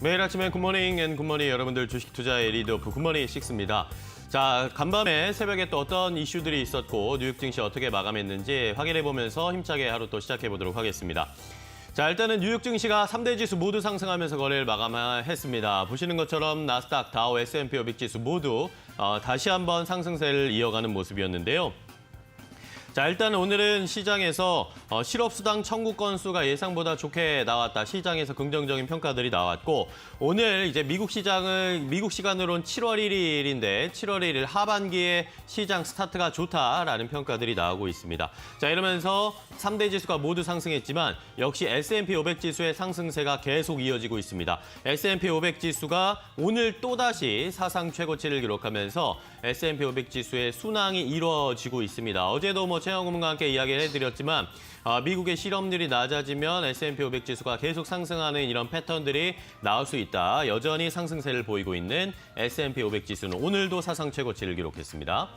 매일 아침에 굿모닝 앤 굿모닝 여러분들 주식 투자의 리더프 굿모닝 식스입니다. 자, 간밤에 새벽에 또 어떤 이슈들이 있었고 뉴욕 증시 어떻게 마감했는지 확인해보면서 힘차게 하루 또 시작해보도록 하겠습니다. 자, 일단은 뉴욕 증시가 3대 지수 모두 상승하면서 거래를 마감했습니다. 보시는 것처럼 나스닥, 다우, S&P 500 지수 모두 다시 한번 상승세를 이어가는 모습이었는데요. 자, 일단 오늘은 시장에서 실업수당 청구 건수가 예상보다 좋게 나왔다. 시장에서 긍정적인 평가들이 나왔고 오늘 이제 미국 시간으로는 7월 1일인데 7월 1일 하반기에 시장 스타트가 좋다라는 평가들이 나오고 있습니다. 자, 이러면서 3대 지수가 모두 상승했지만 역시 S&P 500 지수의 상승세가 계속 이어지고 있습니다. S&P 500 지수가 오늘 또다시 사상 최고치를 기록하면서 S&P 500 지수의 순항이 이루어지고 있습니다. 어제도 최영훈과 함께 이야기를 해드렸지만 미국의 실업률이 낮아지면 S&P 500 지수가 계속 상승하는 이런 패턴들이 나올 수 있다. 여전히 상승세를 보이고 있는 S&P 500 지수는 오늘도 사상 최고치를 기록했습니다.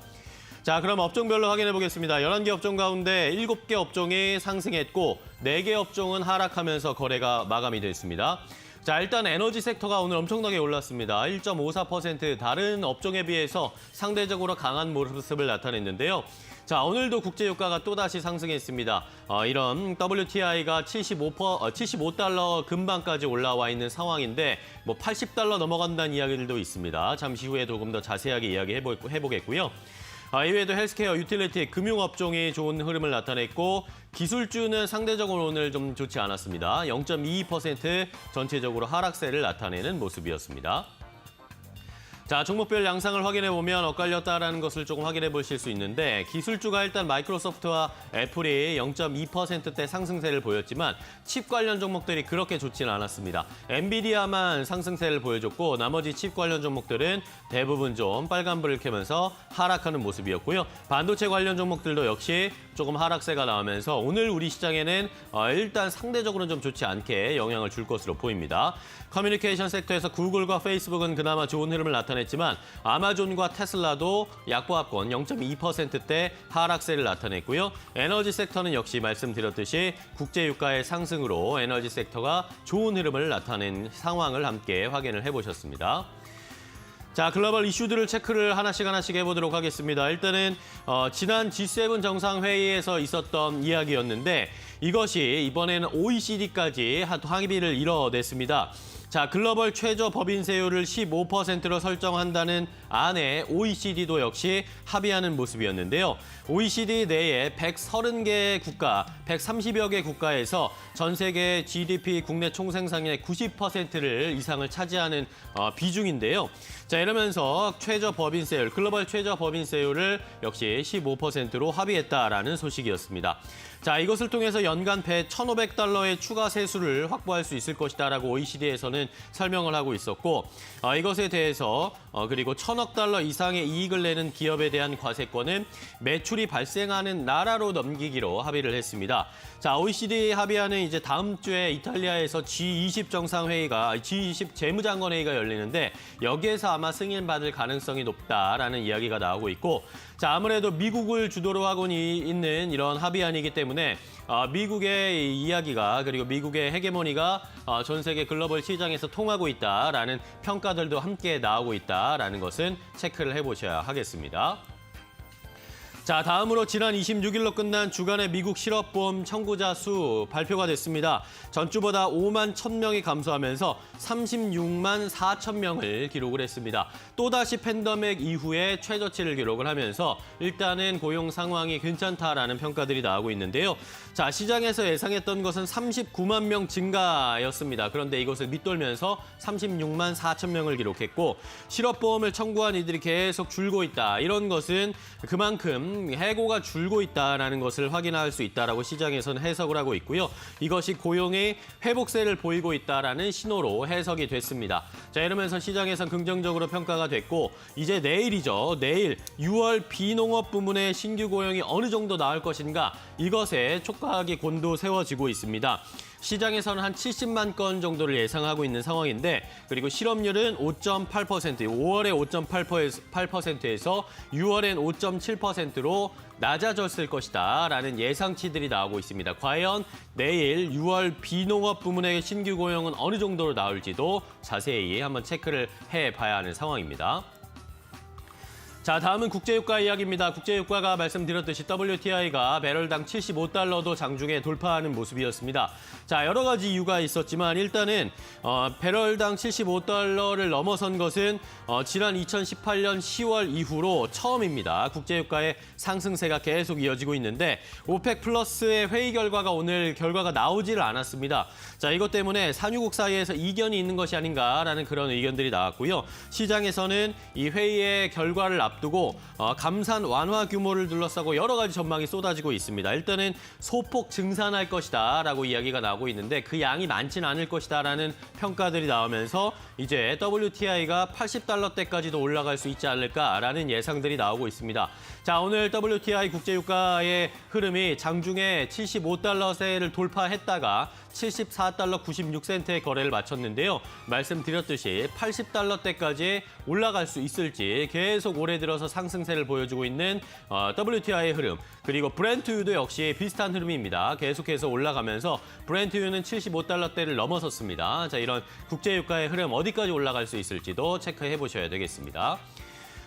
자, 그럼 업종별로 확인해 보겠습니다. 11개 업종 가운데 7개 업종이 상승했고 4개 업종은 하락하면서 거래가 마감이 됐습니다. 자, 일단 에너지 섹터가 오늘 엄청나게 올랐습니다. 1.54% 다른 업종에 비해서 상대적으로 강한 모습을 나타냈는데요. 자, 오늘도 국제유가가 또다시 상승했습니다. 이런 WTI가 75달러 근방까지 올라와 있는 상황인데 뭐 80달러 넘어간다는 이야기들도 있습니다. 잠시 후에 조금 더 자세하게 이야기해보겠고요. 이외에도 헬스케어, 유틸리티, 금융업종이 좋은 흐름을 나타냈고 기술주는 상대적으로 오늘 좀 좋지 않았습니다. 0.22% 전체적으로 하락세를 나타내는 모습이었습니다. 자, 종목별 양상을 확인해보면 엇갈렸다라는 것을 조금 확인해 보실 수 있는데 기술주가 일단 마이크로소프트와 애플이 0.2%대 상승세를 보였지만 칩 관련 종목들이 그렇게 좋지는 않았습니다. 엔비디아만 상승세를 보여줬고 나머지 칩 관련 종목들은 대부분 좀 빨간불을 켜면서 하락하는 모습이었고요. 반도체 관련 종목들도 역시 조금 하락세가 나오면서 오늘 우리 시장에는 일단 상대적으로는 좀 좋지 않게 영향을 줄 것으로 보입니다. 커뮤니케이션 섹터에서 구글과 페이스북은 그나마 좋은 흐름을 나타냈지만 아마존과 테슬라도 약보합권 0.2%대 하락세를 나타냈고요. 에너지 섹터는 역시 말씀드렸듯이 국제유가의 상승으로 에너지 섹터가 좋은 흐름을 나타낸 상황을 함께 확인을 해보셨습니다. 자, 글로벌 이슈들을 체크를 하나씩 해보도록 하겠습니다. 일단은 지난 G7 정상회의에서 있었던 이야기였는데 이것이 이번에는 OECD까지 합의를 이뤄냈습니다. 자, 글로벌 최저 법인세율을 15%로 설정한다는 안에 OECD도 역시 합의하는 모습이었는데요. OECD 내에 130개 국가, 130여 개 국가에서 전 세계 GDP 국내 총생산의 90%를 이상을 차지하는 비중인데요. 자, 이러면서 최저 법인세율, 글로벌 최저 법인세율을 역시 15%로 합의했다라는 소식이었습니다. 자, 이것을 통해서 연간 1,500달러의 추가 세수를 확보할 수 있을 것이다라고 OECD에서는 설명을 하고 있었고 이것에 대해서 그리고 1,000억 달러 이상의 이익을 내는 기업에 대한 과세권은 매출이 발생하는 나라로 넘기기로 합의를 했습니다. 자, OECD 합의안은 이제 다음 주에 이탈리아에서 G20 정상회의가 G20 재무장관회의가 열리는데 여기에서 아마 승인받을 가능성이 높다라는 이야기가 나오고 있고 자, 아무래도 미국을 주도로 하고 있는 이런 합의안이기 때문에 미국의 이야기가 그리고 미국의 헤게모니가 전 세계 글로벌 시장에서 통하고 있다라는 평가들도 함께 나오고 있다라는 것은 체크를 해보셔야 하겠습니다. 자, 다음으로 지난 26일로 끝난 주간의 미국 실업보험 청구자 수 발표가 됐습니다. 전주보다 5만 1,000명이 감소하면서 36만 4천 명을 기록을 했습니다. 또다시 팬데믹 이후에 최저치를 기록을 하면서 일단은 고용 상황이 괜찮다라는 평가들이 나오고 있는데요. 자, 시장에서 예상했던 것은 39만 명 증가였습니다. 그런데 이것을 밑돌면서 36만 4천 명을 기록했고 실업보험을 청구한 이들이 계속 줄고 있다. 이런 것은 그만큼 해고가 줄고 있다는 것을 확인할 수 있다라고 시장에서는 해석을 하고 있고요. 이것이 고용의 회복세를 보이고 있다라는 신호로 해석이 됐습니다. 자, 이러면서 시장에선 긍정적으로 평가가 됐고 이제 내일이죠. 내일 6월 비농업 부문의 신규 고용이 어느 정도 나올 것인가 이것에 촉각이 곤두 세워지고 있습니다. 시장에서는 한 70만 건 정도를 예상하고 있는 상황인데 그리고 실업률은 5.8%, 5월에 5.8%에서 6월엔 5.7%로 낮아졌을 것이다라는 예상치들이 나오고 있습니다. 과연 내일 6월 비농업 부문의 신규 고용은 어느 정도로 나올지도 자세히 한번 체크를 해봐야 하는 상황입니다. 자, 다음은 국제유가 이야기입니다. 국제유가가 말씀드렸듯이 WTI가 배럴당 75달러도 장중에 돌파하는 모습이었습니다. 자, 여러 가지 이유가 있었지만 일단은 배럴당 75달러를 넘어선 것은 지난 2018년 10월 이후로 처음입니다. 국제유가의 상승세가 계속 이어지고 있는데 오펙 플러스의 회의 결과가 나오지를 않았습니다. 자, 이것 때문에 산유국 사이에서 이견이 있는 것이 아닌가라는 그런 의견들이 나왔고요. 시장에서는 이 회의의 결과를 앞두고 감산 완화 규모를 둘러싸고 여러 가지 전망이 쏟아지고 있습니다. 일단은 소폭 증산할 것이다라고 이야기가 나오고 있는데 그 양이 많지는 않을 것이다라는 평가들이 나오면서 이제 WTI가 80달러대까지도 올라갈 수 있지 않을까라는 예상들이 나오고 있습니다. 자, 오늘 WTI 국제유가의 흐름이 장중에 75달러대를 돌파했다가 74달러 96센트의 거래를 마쳤는데요. 말씀드렸듯이 80달러대까지 올라갈 수 있을지 계속 올해 들어서 상승세를 보여주고 있는 WTI의 흐름. 그리고 브렌트유도 역시 비슷한 흐름입니다. 계속해서 올라가면서 브렌트유는 75달러대를 넘어섰습니다. 자, 이런 국제유가의 흐름 어디까지 올라갈 수 있을지도 체크해 보셔야 되겠습니다.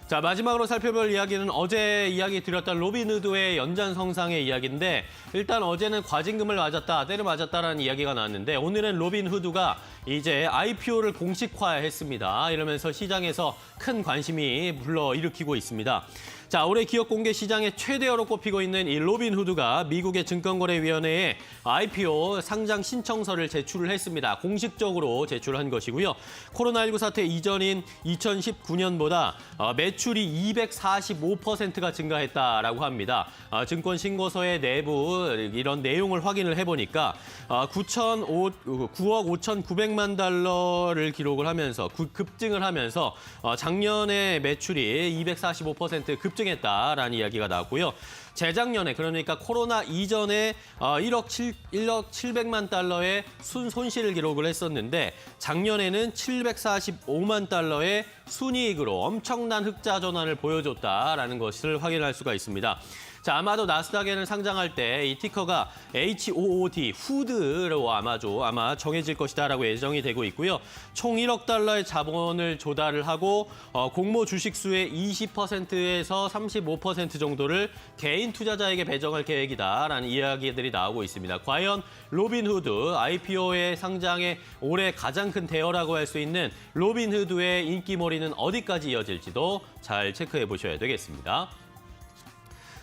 자, 마지막으로 살펴볼 이야기는 어제 이야기 드렸던 로빈후드의 연장성상의 이야기인데 일단 어제는 과징금을 맞았다, 때려 맞았다라는 이야기가 나왔는데 오늘은 로빈후드가 이제 IPO를 공식화했습니다. 이러면서 시장에서 큰 관심이 불러일으키고 있습니다. 자, 올해 기업 공개 시장의 최대어로 꼽히고 있는 이 로빈후드가 미국의 증권거래위원회에 IPO 상장 신청서를 제출을 했습니다. 공식적으로 제출한 것이고요. 코로나19 사태 이전인 2019년보다 매출이 245%가 증가했다라고 합니다. 증권신고서의 내부 이런 내용을 확인을 해보니까 9억 5,900만 달러를 기록을 하면서 급증을 하면서 작년에 매출이 245% 급증했다라는 이야기가 나왔고요. 재작년에 그러니까 코로나 이전에 1억 700만 달러의 손실을 기록을 했었는데 작년에는 745만 달러의 순이익으로 엄청난 흑자 전환을 보여줬다라는 것을 확인할 수가 있습니다. 자, 아마도 나스닥에는 상장할 때 이 티커가 HOOD, 후드로 아마 정해질 것이다라고 예정이 되고 있고요. 총 1억 달러의 자본을 조달을 하고 공모 주식수의 20%에서 35% 정도를 개인 투자자에게 배정할 계획이다라는 이야기들이 나오고 있습니다. 과연 로빈후드, IPO의 상장에 올해 가장 큰 대어라고 할 수 있는 로빈후드의 인기몰이는 어디까지 이어질지도 잘 체크해 보셔야 되겠습니다.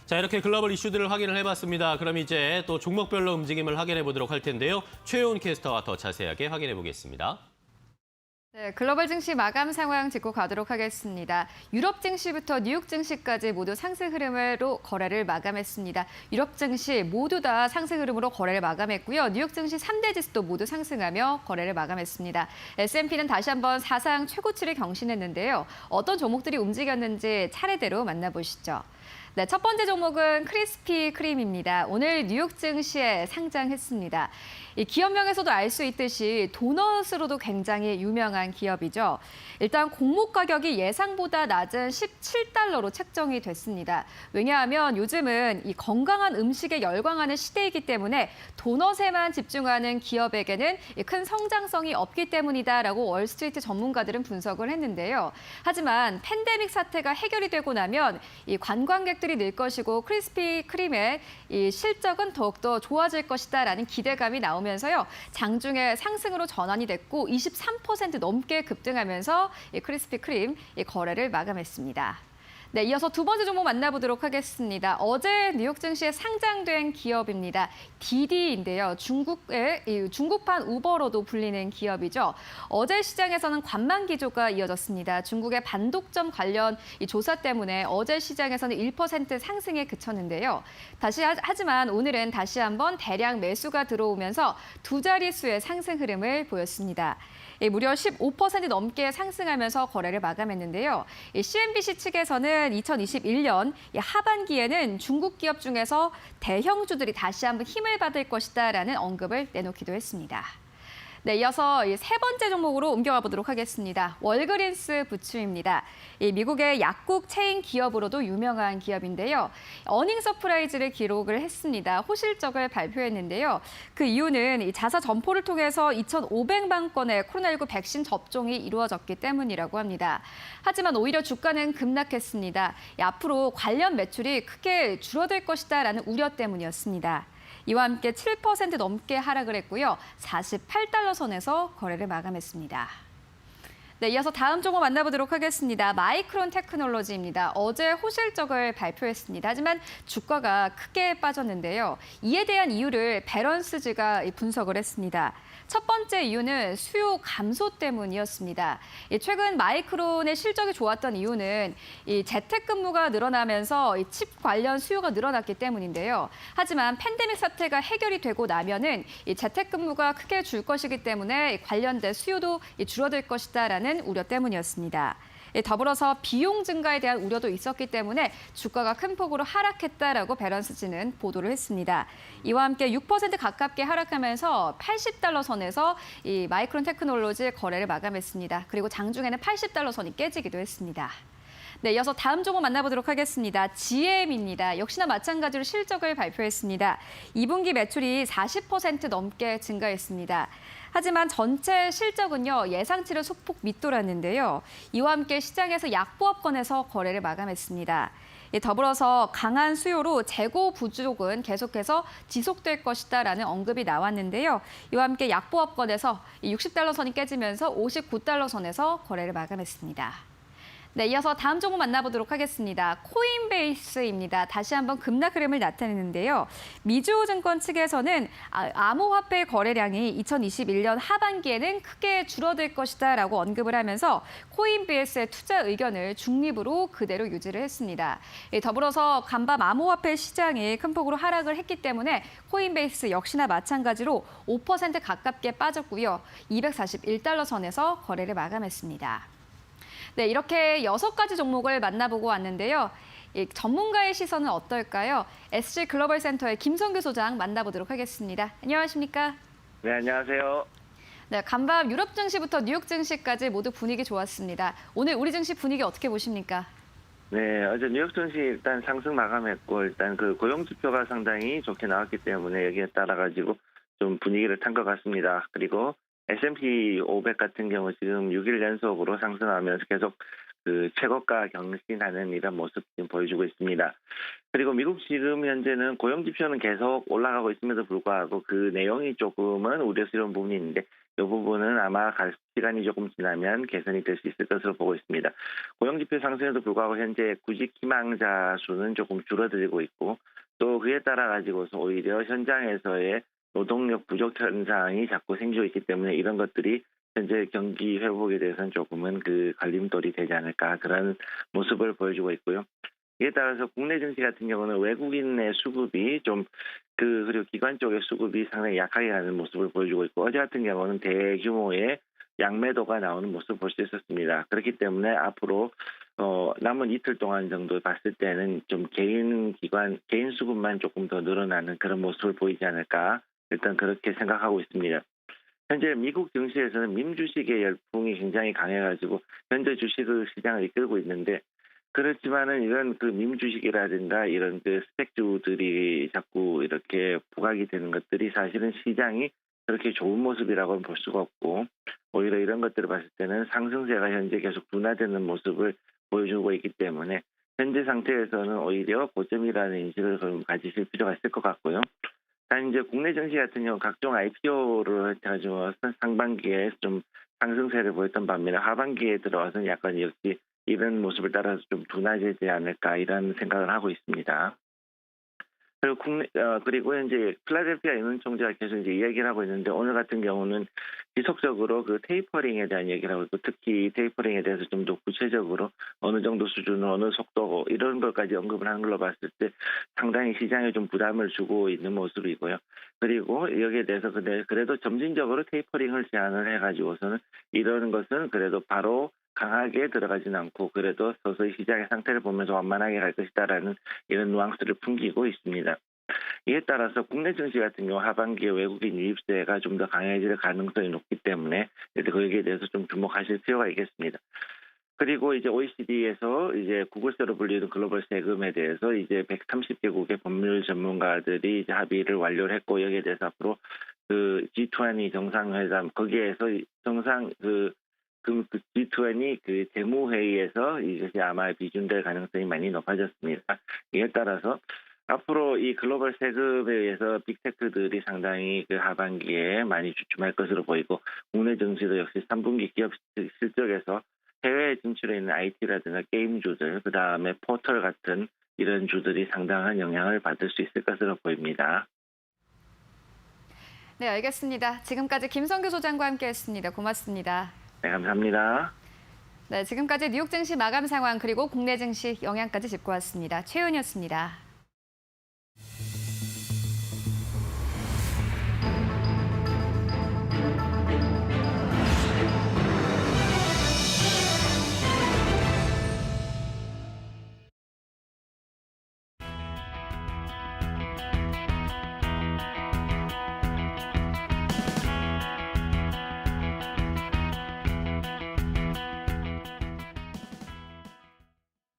자, 이렇게 글로벌 이슈들을 확인을 해봤습니다. 그럼 이제 또 종목별로 움직임을 확인해 보도록 할 텐데요. 최훈 캐스터와 더 자세하게 확인해 보겠습니다. 네, 글로벌 증시 마감 상황 짚고 가도록 하겠습니다. 유럽 증시부터 뉴욕 증시까지 모두 상승 흐름으로 거래를 마감했습니다. 유럽 증시 모두 다 상승 흐름으로 거래를 마감했고요. 뉴욕 증시 3대 지수도 모두 상승하며 거래를 마감했습니다. S&P는 다시 한번 사상 최고치를 경신했는데요. 어떤 종목들이 움직였는지 차례대로 만나보시죠. 네, 첫 번째 종목은 크리스피 크림입니다. 오늘 뉴욕 증시에 상장했습니다. 이 기업명에서도 알 수 있듯이 도넛으로도 굉장히 유명한 기업이죠. 일단 공모 가격이 예상보다 낮은 17달러로 책정이 됐습니다. 왜냐하면 요즘은 이 건강한 음식에 열광하는 시대이기 때문에 도넛에만 집중하는 기업에게는 큰 성장성이 없기 때문이다라고 월스트리트 전문가들은 분석을 했는데요. 하지만 팬데믹 사태가 해결이 되고 나면 이 관광객들이 늘 것이고 크리스피 크림의 이 실적은 더욱더 좋아질 것이다라는 기대감이 나오면서요. 장중에 상승으로 전환이 됐고 23% 넘게 급등하면서 이 크리스피 크림 거래를 마감했습니다. 네, 이어서 두 번째 종목 만나보도록 하겠습니다. 어제 뉴욕 증시에 상장된 기업입니다. 디디인데요. 중국판 우버로도 불리는 기업이죠. 어제 시장에서는 관망 기조가 이어졌습니다. 중국의 반독점 관련 이 조사 때문에 어제 시장에서는 1% 상승에 그쳤는데요. 하지만 오늘은 다시 한번 대량 매수가 들어오면서 두 자릿수의 상승 흐름을 보였습니다. 무려 15% 넘게 상승하면서 거래를 마감했는데요. CNBC 측에서는 2021년 하반기에는 중국 기업 중에서 대형주들이 다시 한번 힘을 받을 것이다라는 언급을 내놓기도 했습니다. 네, 이어서 세 번째 종목으로 옮겨가 보도록 하겠습니다. 월그린스 부츠입니다. 미국의 약국 체인 기업으로도 유명한 기업인데요. 어닝 서프라이즈를 기록을 했습니다. 호실적을 발표했는데요. 그 이유는 자사 점포를 통해서 2,500만 건의 코로나19 백신 접종이 이루어졌기 때문이라고 합니다. 하지만 오히려 주가는 급락했습니다. 앞으로 관련 매출이 크게 줄어들 것이다라는 우려 때문이었습니다. 이와 함께 7% 넘게 하락을 했고요. 48달러 선에서 거래를 마감했습니다. 네, 이어서 다음 종목 만나보도록 하겠습니다. 마이크론 테크놀로지입니다. 어제 호실적을 발표했습니다. 하지만 주가가 크게 빠졌는데요. 이에 대한 이유를 베런스즈가 분석을 했습니다. 첫 번째 이유는 수요 감소 때문이었습니다. 최근 마이크론의 실적이 좋았던 이유는 재택근무가 늘어나면서 칩 관련 수요가 늘어났기 때문인데요. 하지만 팬데믹 사태가 해결이 되고 나면은 재택근무가 크게 줄 것이기 때문에 관련된 수요도 줄어들 것이다라는 우려 때문이었습니다. 더불어서 비용 증가에 대한 우려도 있었기 때문에 주가가 큰 폭으로 하락했다라고 베런스지는 보도를 했습니다. 이와 함께 6% 가깝게 하락하면서 80달러 선에서 이 마이크론 테크놀로지 거래를 마감했습니다. 그리고 장중에는 80달러 선이 깨지기도 했습니다. 네, 이어서 다음 종목 만나보도록 하겠습니다. GM입니다. 역시나 마찬가지로 실적을 발표했습니다. 2분기 매출이 40% 넘게 증가했습니다. 하지만 전체 실적은요, 예상치를 소폭 밑돌았는데요. 이와 함께 시장에서 약보합권에서 거래를 마감했습니다. 더불어서 강한 수요로 재고 부족은 계속해서 지속될 것이다라는 언급이 나왔는데요. 이와 함께 약보합권에서 60달러 선이 깨지면서 59달러 선에서 거래를 마감했습니다. 네, 이어서 다음 종목 만나보도록 하겠습니다. 코인베이스입니다. 다시 한번 급락 흐름을 나타내는데요. 미주증권 측에서는 암호화폐 거래량이 2021년 하반기에는 크게 줄어들 것이다라고 언급을 하면서 코인베이스의 투자 의견을 중립으로 그대로 유지를 했습니다. 더불어서 간밤 암호화폐 시장이 큰 폭으로 하락을 했기 때문에 코인베이스 역시나 마찬가지로 5% 가깝게 빠졌고요. 241달러 선에서 거래를 마감했습니다. 네, 이렇게 6가지 종목을 만나보고 왔는데요. 전문가의 시선은 어떨까요? SG글로벌센터의 김성규 소장 만나보도록 하겠습니다. 안녕하십니까? 네, 안녕하세요. 네, 간밤 유럽 증시부터 뉴욕 증시까지 모두 분위기 좋았습니다. 오늘 우리 증시 분위기 어떻게 보십니까? 네, 어제 뉴욕 증시 일단 상승 마감했고, 일단 그 고용 지표가 상당히 좋게 나왔기 때문에 여기에 따라 가지고 좀 분위기를 탄 것 같습니다. 그리고 S&P 500 같은 경우 지금 6일 연속으로 상승하면서 계속 그 최고가 경신하는 이런 모습 지금 보여주고 있습니다. 그리고 미국 지금 현재는 고용 지표는 계속 올라가고 있음에도 불구하고 그 내용이 조금은 우려스러운 부분이 있는데 이 부분은 아마 시간이 조금 지나면 개선이 될 수 있을 것으로 보고 있습니다. 고용 지표 상승에도 불구하고 현재 구직 희망자 수는 조금 줄어들고 있고 또 그에 따라 가지고서 오히려 현장에서의 노동력 부족 현상이 자꾸 생기고 있기 때문에 이런 것들이 현재 경기 회복에 대해서는 조금은 그 갈림돌이 되지 않을까 그런 모습을 보여주고 있고요. 이에 따라서 국내 증시 같은 경우는 외국인의 수급이 그리고 기관 쪽의 수급이 상당히 약하게 가는 모습을 보여주고 있고 어제 같은 경우는 대규모의 양매도가 나오는 모습을 볼 수 있었습니다. 그렇기 때문에 앞으로 남은 이틀 동안 정도 봤을 때는 좀 개인 수급만 조금 더 늘어나는 그런 모습을 보이지 않을까 일단 그렇게 생각하고 있습니다. 현재 미국 증시에서는 민주식의 열풍이 굉장히 강해가지고 현재 주식을 시장을 이끌고 있는데 그렇지만은 이런 그 민주식이라든가 이런 그 스펙주들이 자꾸 이렇게 부각이 되는 것들이 사실은 시장이 그렇게 좋은 모습이라고는 볼 수가 없고 오히려 이런 것들을 봤을 때는 상승세가 현재 계속 둔화되는 모습을 보여주고 있기 때문에 현재 상태에서는 오히려 고점이라는 인식을 가지실 필요가 있을 것 같고요. 단 이제 국내 증시 같은 경우 각종 IPO를 가지고 상반기에 좀 상승세를 보였던 반면에 하반기에 들어와서는 약간 역시 이런 모습을 따라서 좀 둔화되지 않을까 이런 생각을 하고 있습니다. 그리고 이제 필라델피아 연은 총재가 계속 이제 이야기를 하고 있는데 오늘 같은 경우는 지속적으로 그 테이퍼링에 대한 얘기를 하고 있고 특히 테이퍼링에 대해서 좀 더 구체적으로 어느 정도 수준, 어느 속도 이런 것까지 언급을 하는 걸로 봤을 때 상당히 시장에 좀 부담을 주고 있는 모습이고요. 그리고 여기에 대해서 그래도 점진적으로 테이퍼링을 제한을 해가지고서는 이러는 것은 그래도 바로 강하게 들어가지는 않고 그래도 서서히 시장의 상태를 보면서 완만하게 갈 것이다라는 이런 뉘앙스를 풍기고 있습니다. 이에 따라서 국내 증시 같은 경우 하반기에 외국인 유입세가 좀 더 강해질 가능성이 높기 때문에 거기에 대해서 좀 주목하실 필요가 있겠습니다. 그리고 이제 OECD에서 이제 구글세로 불리는 글로벌 세금에 대해서 이제 130개국의 법률 전문가들이 이제 합의를 완료를 했고 여기에 대해서 앞으로 그 G20 정상회담 거기에서 정상 그 G20 그 재무회의에서 이것이 아마 비준될 가능성이 많이 높아졌습니다. 이에 따라서 앞으로 이 글로벌 세금에 의해서 빅테크들이 상당히 그 하반기에 많이 주춤할 것으로 보이고 국내 증시도 역시 3분기 기업 실적에서 해외 진출해 있는 IT라든가 게임주들, 그다음에 포털 같은 이런 주들이 상당한 영향을 받을 수 있을 것으로 보입니다. 네, 알겠습니다. 지금까지 김성규 소장과 함께했습니다. 고맙습니다. 네, 감사합니다. 네, 지금까지 뉴욕 증시 마감 상황 그리고 국내 증시 영향까지 짚고 왔습니다. 최윤이었습니다.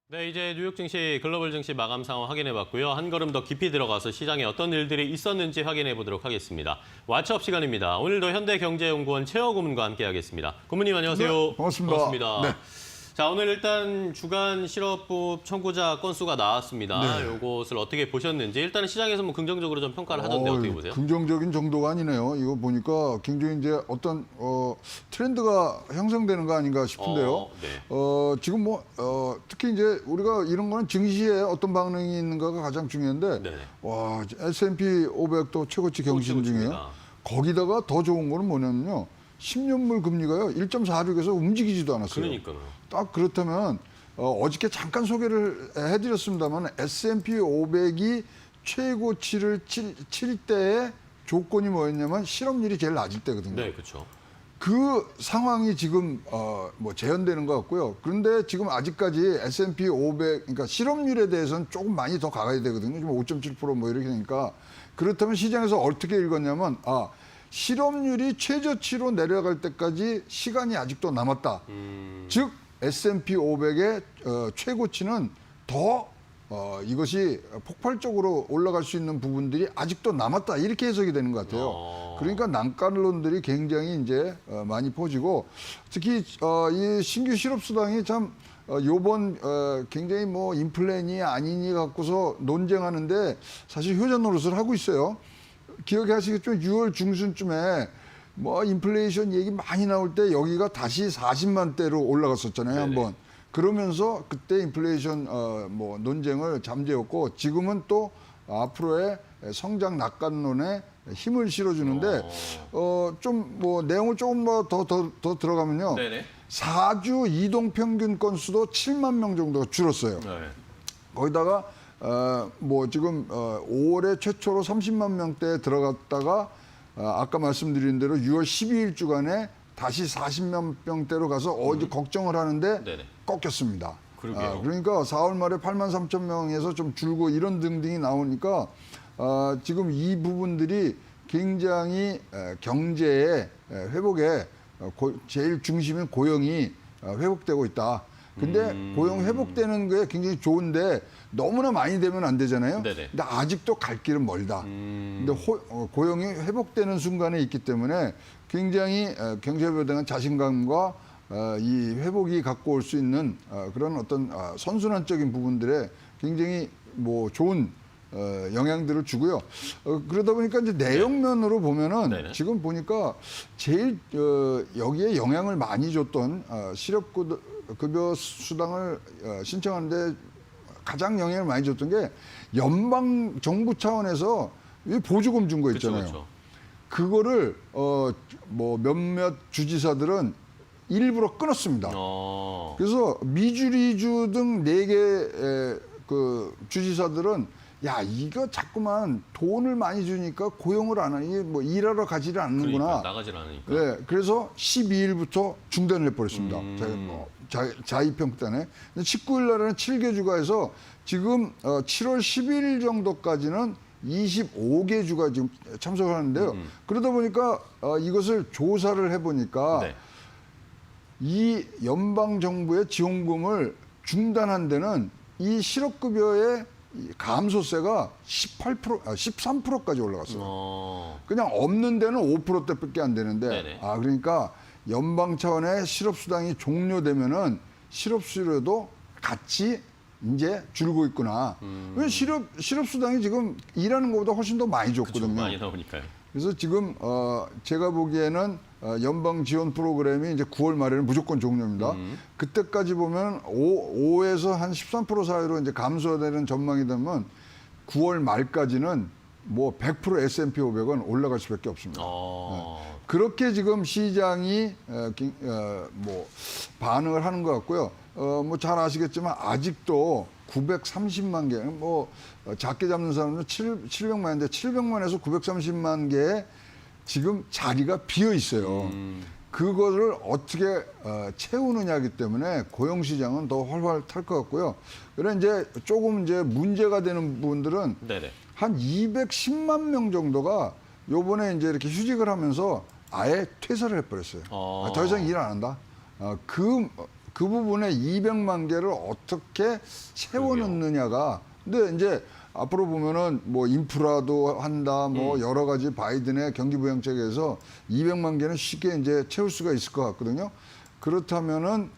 네, 이제 뉴욕 증시, 글로벌 증시 마감 상황 확인해 봤고요. 한 걸음 더 깊이 들어가서 시장에 어떤 일들이 있었는지 확인해 보도록 하겠습니다. 왓츠업 시간입니다. 오늘도 현대경제연구원 최호 고문과 함께하겠습니다. 고문님 안녕하세요. 네, 반갑습니다. 네. 자, 오늘 일단 주간 실업급 청구자 건수가 나왔습니다. 네. 이것을 어떻게 보셨는지 일단은 시장에서 뭐 긍정적으로 좀 평가를 하던데 어떻게 보세요? 긍정적인 정도가 아니네요. 이거 보니까 굉장히 이제 어떤 트렌드가 형성되는 거 아닌가 싶은데요. 네. 지금 특히 이제 우리가 이런 거는 증시에 어떤 반응이 있는가가 가장 중요한데 네. 와, S&P 500도 최고치 경신 중이에요. 거기다가 더 좋은 거는 뭐냐면요. 10년물 금리가요. 1.46에서 움직이지도 않았어요. 그러니까요. 딱 그렇다면 어저께 잠깐 소개를 해드렸습니다만 S&P 500이 최고치를 칠 때의 조건이 뭐였냐면 실업률이 제일 낮을 때거든요. 네, 그렇죠. 그 상황이 지금 재현되는 것 같고요. 그런데 지금 아직까지 S&P 500, 그러니까 실업률에 대해서는 조금 많이 더 가야 되거든요. 지금 5.7% 뭐 이렇게 되니까 그렇다면 시장에서 어떻게 읽었냐면 실업률이 최저치로 내려갈 때까지 시간이 아직도 남았다. 즉 S&P 500의 최고치는 더 이것이 폭발적으로 올라갈 수 있는 부분들이 아직도 남았다. 이렇게 해석이 되는 것 같아요. 그러니까 난관론들이 굉장히 이제 많이 퍼지고 특히 이 신규 실업수당이 참 요번 굉장히 뭐 인플레니 아니니 갖고서 논쟁하는데 사실 효자 노릇을 하고 있어요. 기억하시겠죠? 6월 중순쯤에 뭐 인플레이션 얘기 많이 나올 때 여기가 다시 40만 대로 올라갔었잖아요. 한번. 그러면서 그때 인플레이션 논쟁을 잠재웠고 지금은 또 앞으로의 성장 낙관론에 힘을 실어주는데 좀 뭐 내용을 조금 더 들어가면요. 네네. 4주 이동 평균 건수도 7만 명 정도가 줄었어요. 네. 거기다가 지금 5월에 최초로 30만 명대에 들어갔다가 아까 말씀드린 대로 6월 12일 주간에 다시 40만 명대로 가서 어제 걱정을 하는데 네네. 꺾였습니다. 그러게요. 그러니까 4월 말에 8만 3천 명에서 좀 줄고 이런 등등이 나오니까 지금 이 부분들이 굉장히 경제의 회복에 제일 중심인 고용이 회복되고 있다. 근데 고용 회복되는 게 굉장히 좋은데 너무나 많이 되면 안 되잖아요. 네네. 근데 아직도 갈 길은 멀다. 근데 고용이 회복되는 순간에 있기 때문에 굉장히 경제에 대한 자신감과 이 회복이 갖고 올 수 있는 그런 어떤 선순환적인 부분들에 굉장히 뭐 좋은 영향들을 주고요. 그러다 보니까 이제 내용면으로 보면은 네네. 지금 보니까 제일 여기에 영향을 많이 줬던 실업급여 수당을 신청하는데 가장 영향을 많이 줬던 게 연방 정부 차원에서 이 보조금 준 거 있잖아요. 그렇죠. 그거를 뭐 몇몇 주지사들은 일부러 끊었습니다. 그래서 미주리주 등 4개 그 주지사들은 야 이거 자꾸만 돈을 많이 주니까 고용을 안 하니 뭐 일하러 가지를 않는구나. 그러니까 나가질 않으니까. 네, 그래서 12일부터 중단을 해버렸습니다. 자의평 때문에. 19일 날에는 7개 주가에서 지금 7월 10일 정도까지는 25개 주가 지금 참석을 하는데요. 그러다 보니까 이것을 조사를 해보니까 네. 이 연방 정부의 지원금을 중단한 데는 이 실업급여의 감소세가 13%까지 올라갔어요. 그냥 없는 데는 5%대밖에 안 되는데, 네네. 그러니까 연방 차원의 실업수당이 종료되면은 실업수요도 같이 이제 줄고 있구나. 왜냐면 실업수당이 지금 일하는 것보다 훨씬 더 많이 줬거든요. 그쵸, 많이 나오니까요. 그래서 지금 제가 보기에는 연방 지원 프로그램이 이제 9월 말에는 무조건 종료입니다. 그때까지 보면 5에서 한 13% 사이로 이제 감소되는 전망이 되면 9월 말까지는 뭐 100% S&P 500은 올라갈 수밖에 없습니다. 그렇게 지금 시장이 뭐 반응을 하는 것 같고요. 뭐 잘 아시겠지만 아직도 930만 개, 뭐 작게 잡는 사람은 700만인데 700만에서 930만 개의 지금 자리가 비어 있어요. 그거를 어떻게 채우느냐기 때문에 고용 시장은 더 활활 탈 것 같고요. 그래 이제 조금 이제 문제가 되는 부분들은 네네. 한 210만 명 정도가 요번에 이제 이렇게 휴직을 하면서 아예 퇴사를 해버렸어요. 더 이상 일 안 한다. 그 부분에 200만 개를 어떻게 채워넣느냐가. 근데 이제 앞으로 보면은 뭐 인프라도 한다, 뭐 여러 가지 바이든의 경기 부양책에서 200만 개는 쉽게 이제 채울 수가 있을 것 같거든요. 그렇다면은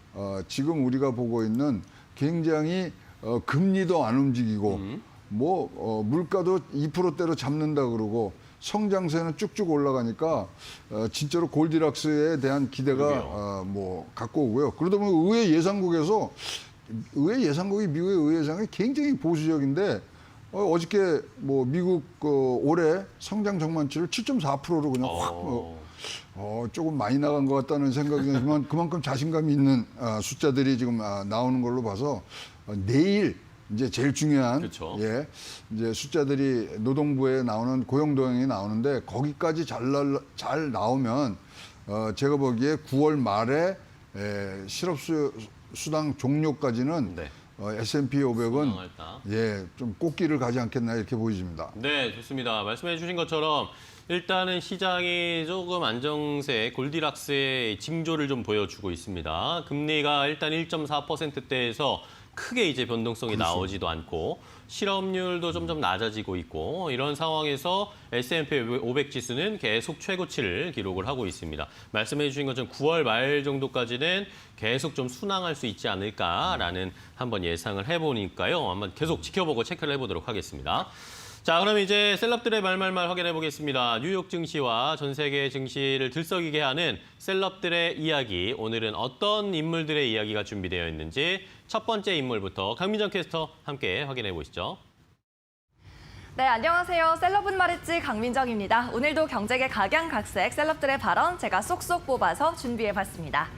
지금 우리가 보고 있는 굉장히 금리도 안 움직이고 뭐 물가도 2%대로 잡는다 그러고 성장세는 쭉쭉 올라가니까 진짜로 골디락스에 대한 기대가 뭐 갖고 오고요. 그러다 보면 의회 예상국에서 미국의 의회 예상이 굉장히 보수적인데 어저께 뭐 미국 올해 성장 전망치를 7.4%로 그냥 확 조금 많이 나간 것 같다는 생각이 들지만 그만큼 자신감이 있는 숫자들이 지금 나오는 걸로 봐서 내일 이제 제일 중요한 그쵸. 이제 숫자들이 노동부에 나오는 고용 동향이 나오는데 거기까지 잘 나오면 제가 보기에 9월 말에 실업수당 종료까지는 네. S&P 500은 수능할다. 좀 꽃길을 가지 않겠나 이렇게 보여집니다. 네, 좋습니다. 말씀해 주신 것처럼 일단은 시장이 조금 안정세, 골디락스의 징조를 좀 보여주고 있습니다. 금리가 일단 1.4%대에서 크게 이제 변동성이 나오지도 않고 실업률도 점점 낮아지고 있고 이런 상황에서 S&P 500 지수는 계속 최고치를 기록을 하고 있습니다. 말씀해 주신 것처럼 9월 말 정도까지는 계속 좀 순항할 수 있지 않을까라는 한번 예상을 해보니까요. 한번 계속 지켜보고 체크를 해보도록 하겠습니다. 자, 그럼 이제 셀럽들의 말말말 확인해 보겠습니다. 뉴욕 증시와 전 세계 증시를 들썩이게 하는 셀럽들의 이야기. 오늘은 어떤 인물들의 이야기가 준비되어 있는지 첫 번째 인물부터 강민정 캐스터 함께 확인해 보시죠. 네, 안녕하세요. 셀럽은 말했지 강민정입니다. 오늘도 경제계 각양각색 셀럽들의 발언 제가 쏙쏙 뽑아서 준비해봤습니다.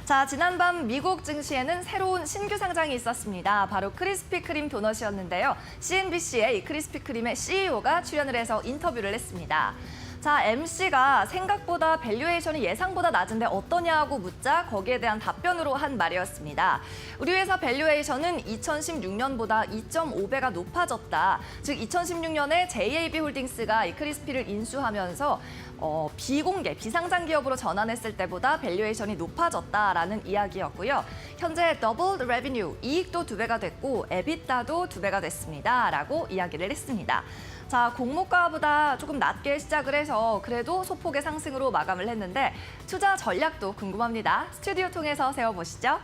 자, 지난밤 미국 증시에는 새로운 신규 상장이 있었습니다. 바로 크리스피 크림 도넛이었는데요. CNBC의 이 크리스피 크림의 CEO가 출연을 해서 인터뷰를 했습니다. 자, MC가 생각보다 밸류에이션이 예상보다 낮은데 어떠냐고 묻자 거기에 대한 답변으로 한 말이었습니다. 우리 회사 밸류에이션은 2016년보다 2.5배가 높아졌다. 즉 2016년에 JAB 홀딩스가 이 크리스피를 인수하면서 비상장 기업으로 전환했을 때보다 밸류에이션이 높아졌다라는 이야기였고요. 현재 더블 레비뉴, 이익도 2배가 됐고 에비타도 2배가 됐습니다라고 이야기를 했습니다. 자, 공모가보다 조금 낮게 시작을 해서 그래도 소폭의 상승으로 마감을 했는데 투자 전략도 궁금합니다. 스튜디오 통해서 세워보시죠.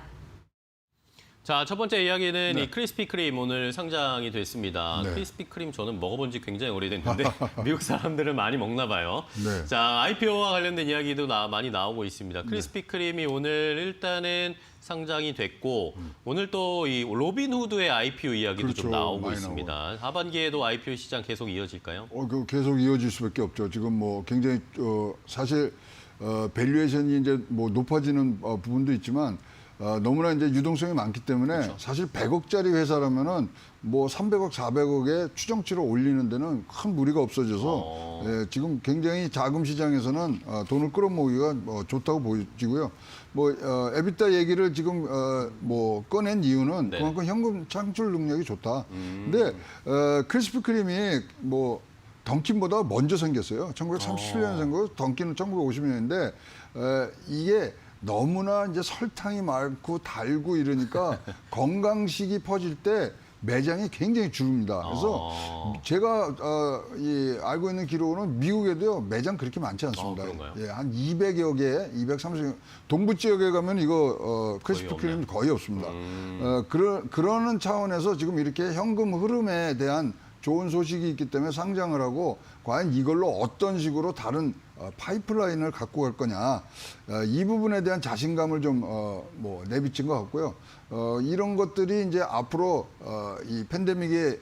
자, 첫 번째 이야기는 네. 이 크리스피 크림 오늘 상장이 됐습니다. 네. 크리스피 크림 저는 먹어본 지 굉장히 오래됐는데 미국 사람들은 많이 먹나 봐요. 네. 자, IPO와 관련된 이야기도 많이 나오고 있습니다. 크리스피 크림이 오늘 일단은 상장이 됐고 오늘 또 이 로빈후드의 IPO 이야기도 그렇죠. 좀 나오고 많이 있습니다. 하반기에도 IPO 시장 계속 이어질까요? 그 계속 이어질 수밖에 없죠. 지금 뭐 굉장히 사실 밸류에이션이 이제 뭐 높아지는 부분도 있지만 너무나 이제 유동성이 많기 때문에 그렇죠. 사실 100억짜리 회사라면은 뭐 300억, 400억의 추정치를 올리는 데는 큰 무리가 없어져서 예, 지금 굉장히 자금 시장에서는 돈을 끌어모으기가 좋다고 보여지고요. 뭐 에비타 얘기를 지금 뭐 꺼낸 이유는 네. 그만큼 현금 창출 능력이 좋다. 근데 크리스피 크림이 뭐 던킨보다 먼저 생겼어요. 1937년에 생겼고 던킨은 1950년인데 이게 너무나 이제 설탕이 많고 달고 이러니까 건강식이 퍼질 때 매장이 굉장히 줄입니다. 그래서 제가 알고 있는 기록으로는 미국에도요 매장 그렇게 많지 않습니다. 그런가요? 예, 한 200여 개, 230개. 동부 지역에 가면 이거 크리스피 거의 크림 거의 없습니다. 그러는 차원에서 지금 이렇게 현금 흐름에 대한 좋은 소식이 있기 때문에 상장을 하고 과연 이걸로 어떤 식으로 다른 파이프라인을 갖고 갈 거냐 이 부분에 대한 자신감을 좀 뭐 내비친 것 같고요. 이런 것들이 이제 앞으로 이 팬데믹이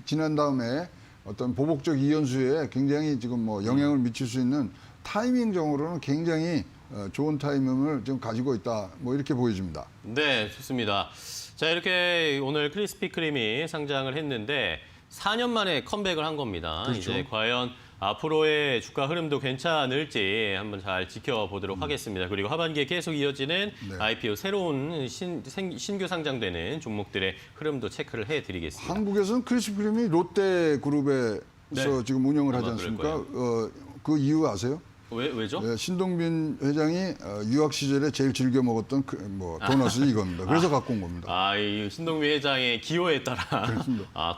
지난 다음에 어떤 보복적 이연수에 굉장히 지금 뭐 영향을 미칠 수 있는 타이밍적으로는 굉장히 좋은 타이밍을 지금 가지고 있다. 뭐 이렇게 보여집니다. 네, 좋습니다. 자, 이렇게 오늘 크리스피 크림이 상장을 했는데 4년 만에 컴백을 한 겁니다. 그렇죠. 이제 과연 앞으로의 주가 흐름도 괜찮을지 한번 잘 지켜보도록 하겠습니다. 그리고 하반기에 계속 이어지는 네. IPO 새로운 신규 상장되는 종목들의 흐름도 체크를 해드리겠습니다. 한국에서는 크리스피 크림이 롯데그룹에서 네. 지금 운영을 하지 아마 그럴 않습니까? 그 이유 아세요? 왜죠? 네, 신동빈 회장이 유학 시절에 제일 즐겨 먹었던 뭐 도넛이 이겁니다. 그래서 갖고 온 겁니다. 아, 이 신동미 회장의 기호에 따라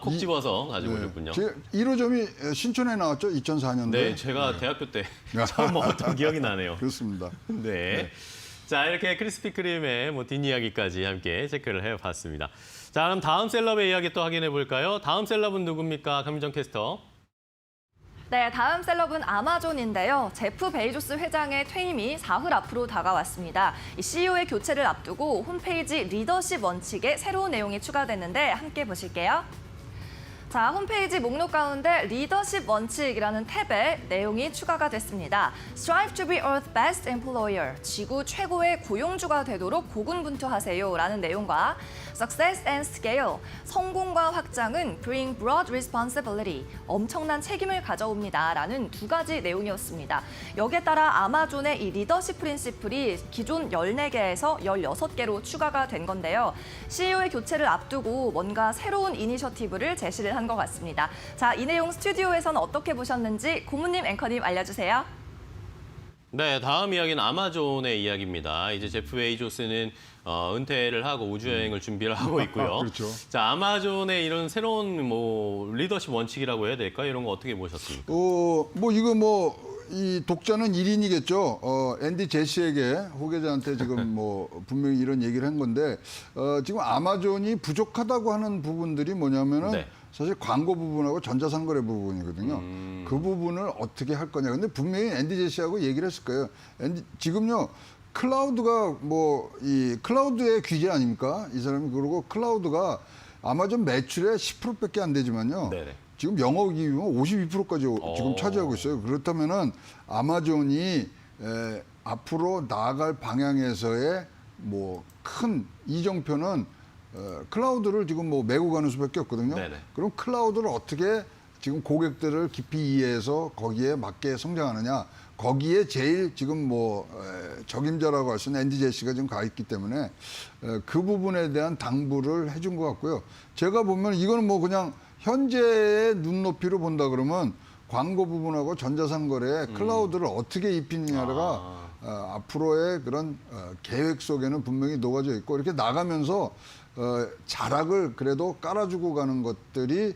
콕 집어서 가지고 오셨군요. 제 1호점이 신촌에 나왔죠, 2004년도에. 네, 제가 대학교 때 처음 먹었던 기억이 나네요. 그렇습니다. 네. 자, 이렇게 크리스피 크림의 뭐 뒷이야기까지 함께 체크를 해봤습니다. 자, 그럼 다음 셀럽의 이야기 또 확인해 볼까요? 다음 셀럽은 누굽니까? 강민정 캐스터. 네, 다음 셀럽은 아마존인데요. 제프 베이조스 회장의 퇴임이 사흘 앞으로 다가왔습니다. 이 CEO의 교체를 앞두고 홈페이지 리더십 원칙에 새로운 내용이 추가됐는데 함께 보실게요. 자, 홈페이지 목록 가운데 리더십 원칙이라는 탭에 내용이 추가가 됐습니다. Strive to be Earth's best employer. 지구 최고의 고용주가 되도록 고군분투하세요. 라는 내용과 Success and scale. 성공과 확장은 bring broad responsibility. 엄청난 책임을 가져옵니다. 라는 두 가지 내용이었습니다. 여기에 따라 아마존의 이 리더십 프린시플이 기존 14개에서 16개로 추가가 된 건데요. CEO의 교체를 앞두고 뭔가 새로운 이니셔티브를 제시를 한 것 같습니다. 자, 이 내용 스튜디오에서는 어떻게 보셨는지 고문님, 앵커님 알려주세요. 네, 다음 이야기는 아마존의 이야기입니다. 이제 제프 베이조스는 은퇴를 하고 우주여행을 준비를 하고 있고요. 그렇죠. 자, 아마존의 이런 새로운 뭐 리더십 원칙이라고 해야 될까? 이런 거 어떻게 보셨습니까? 뭐 이거 뭐 이 독자는 1인이겠죠. 앤디 제시에게 후계자한테 지금 뭐 분명히 이런 얘기를 한 건데 지금 아마존이 부족하다고 하는 부분들이 뭐냐면은 네. 사실 광고 부분하고 전자상거래 부분이거든요. 그 부분을 어떻게 할 거냐. 근데 분명히 앤디 제시하고 얘기를 했을 거예요. 지금요. 클라우드가 뭐 이 클라우드의 규제 아닙니까? 이 사람이 그러고 클라우드가 아마존 매출의 10%밖에 안 되지만요. 네네. 지금 영업이익은 52%까지 지금 차지하고 있어요. 그렇다면은 아마존이 앞으로 나아갈 방향에서의 뭐 큰 이정표는 클라우드를 지금 뭐 메고 가는 수밖에 없거든요. 네네. 그럼 클라우드를 어떻게 지금 고객들을 깊이 이해해서 거기에 맞게 성장하느냐. 거기에 제일 지금 뭐 적임자라고 할 수 있는 앤디 제시가 지금 가 있기 때문에 그 부분에 대한 당부를 해준 것 같고요. 제가 보면 이거는 뭐 그냥 현재의 눈높이로 본다 그러면 광고 부분하고 전자상거래 클라우드를 어떻게 입히느냐가 앞으로의 그런 계획 속에는 분명히 녹아져 있고 이렇게 나가면서 자락을 그래도 깔아주고 가는 것들이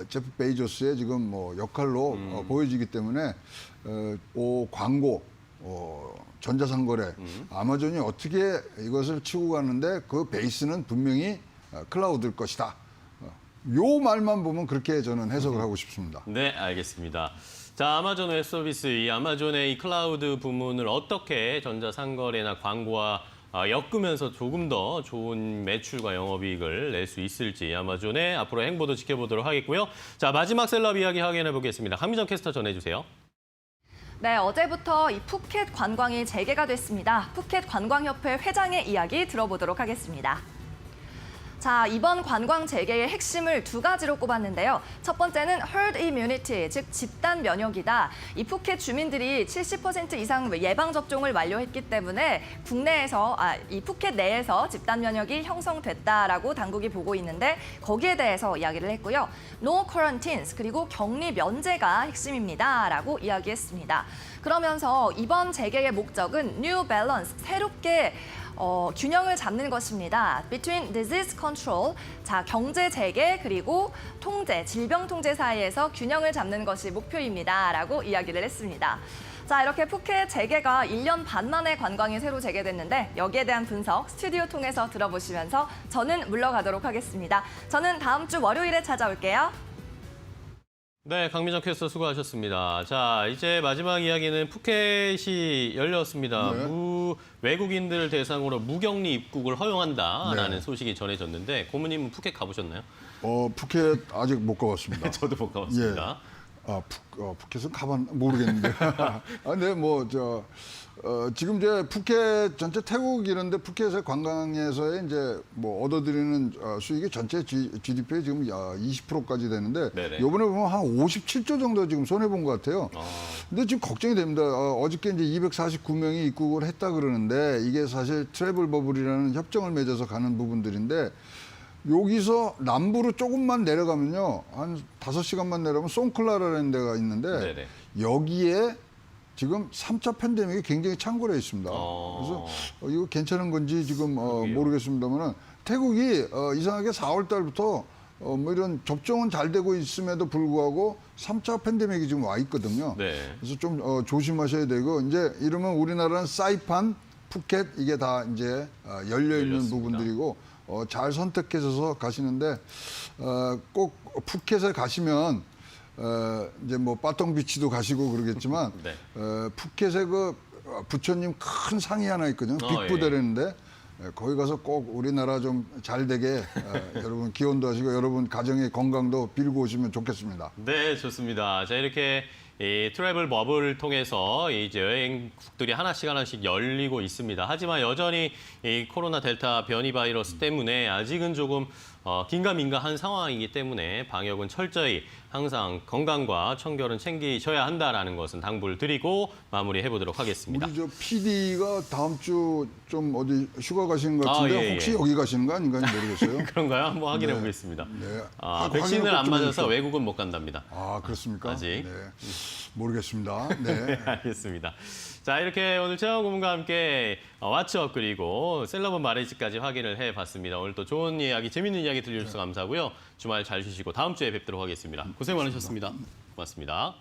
제프 베이조스의 지금 뭐 역할로 보여지기 때문에 광고 전자상거래, 아마존이 어떻게 이것을 치고 가는데 그 베이스는 분명히 클라우드일 것이다. 요 말만 보면 그렇게 저는 해석을 하고 싶습니다. 네, 알겠습니다. 자, 아마존 웹 서비스, 이 아마존의 이 클라우드 부문을 어떻게 전자상거래나 광고와 엮으면서 조금 더 좋은 매출과 영업이익을 낼 수 있을지 아마존의 앞으로 행보도 지켜보도록 하겠고요. 자, 마지막 셀럽 이야기 확인해 보겠습니다. 강미정 캐스터 전해주세요. 네, 어제부터 이 푸켓 관광이 재개가 됐습니다. 푸켓 관광협회 회장의 이야기 들어보도록 하겠습니다. 자, 이번 관광 재개의 핵심을 두 가지로 꼽았는데요. 첫 번째는 herd immunity, 즉 집단 면역이다. 이 푸켓 주민들이 70% 이상 예방 접종을 완료했기 때문에 이 푸켓 내에서 집단 면역이 형성됐다라고 당국이 보고 있는데 거기에 대해서 이야기를 했고요. No quarantines, 그리고 격리 면제가 핵심입니다라고 이야기했습니다. 그러면서 이번 재개의 목적은 New Balance, 새롭게 균형을 잡는 것입니다. Between disease control, 자, 경제 재개 그리고 통제, 질병 통제 사이에서 균형을 잡는 것이 목표입니다라고 이야기를 했습니다. 자, 이렇게 푸켓 재개가 1년 반 만에 관광이 새로 재개됐는데 여기에 대한 분석 스튜디오 통해서 들어보시면서 저는 물러가도록 하겠습니다. 저는 다음 주 월요일에 찾아올게요. 네, 강민정 캐스터 수고하셨습니다. 자, 이제 마지막 이야기는 푸켓이 열렸습니다. 네. 외국인들 대상으로 무격리 입국을 허용한다라는 네. 소식이 전해졌는데 고모님은 푸켓 가보셨나요? 푸켓 아직 못 가봤습니다. 저도 못 가봤습니다. 푸켓은 모르겠는데. 근데 지금 이제 푸켓 전체 태국 이런데 푸켓의 관광에서의 이제 얻어들이는 수익이 전체 GDP의 지금 20%까지 되는데 네네. 이번에 보면 한 57조 정도 지금 손해 본 것 같아요. 근데 지금 걱정이 됩니다. 어저께 이제 249명이 입국을 했다 그러는데 이게 사실 트래블 버블이라는 협정을 맺어서 가는 부분들인데. 여기서 남부로 조금만 내려가면요. 한 5시간만 내려가면 송클라라는 데가 있는데 네네. 여기에 지금 3차 팬데믹이 굉장히 창궐해 있습니다. 그래서 이거 괜찮은 건지 지금 모르겠습니다만 태국이 이상하게 4월 달부터 이런 접종은 잘 되고 있음에도 불구하고 3차 팬데믹이 지금 와 있거든요. 네. 그래서 좀 조심하셔야 되고 이제 이러면 우리나라는 사이판, 푸켓 이게 다 이제 열려 있는 열렸습니다. 부분들이고 잘 선택해서 가시는데 꼭 푸켓에 가시면 이제 빠통비치도 가시고 그러겠지만 네. 푸켓에 그 부처님 큰 상이 하나 있거든요. 빅부대라는데 거기 가서 꼭 우리나라 좀 잘 되게 여러분 기원도 하시고 여러분 가정의 건강도 빌고 오시면 좋겠습니다. 네, 좋습니다. 자, 이렇게 이 트래블 버블을 통해서 이제 여행국들이 하나씩 열리고 있습니다. 하지만 여전히 이 코로나 델타 변이 바이러스 때문에 아직은 조금 긴가민가한 상황이기 때문에 방역은 철저히 항상 건강과 청결은 챙기셔야 한다라는 것은 당부를 드리고 마무리해 보도록 하겠습니다. 우리 저 PD가 다음 주 좀 어디 휴가 가시는 것 같은데 예. 혹시 여기 가시는 거 아닌가 모르겠어요. 그런가요? 한번 확인해 보겠습니다. 네. 백신을 안 확인을 꼭 맞아서 좀 외국은 못 간답니다. 그렇습니까? 아직. 네. 모르겠습니다. 네. 알겠습니다. 자, 이렇게 오늘 최영원 고문과 함께 왓츠업 그리고 셀러본 마레지까지 확인을 해봤습니다. 오늘 또 좋은 이야기, 재밌는 이야기 들려주셔서 감사하고요. 주말 잘 쉬시고 다음 주에 뵙도록 하겠습니다. 고생 많으셨습니다. 고맙습니다.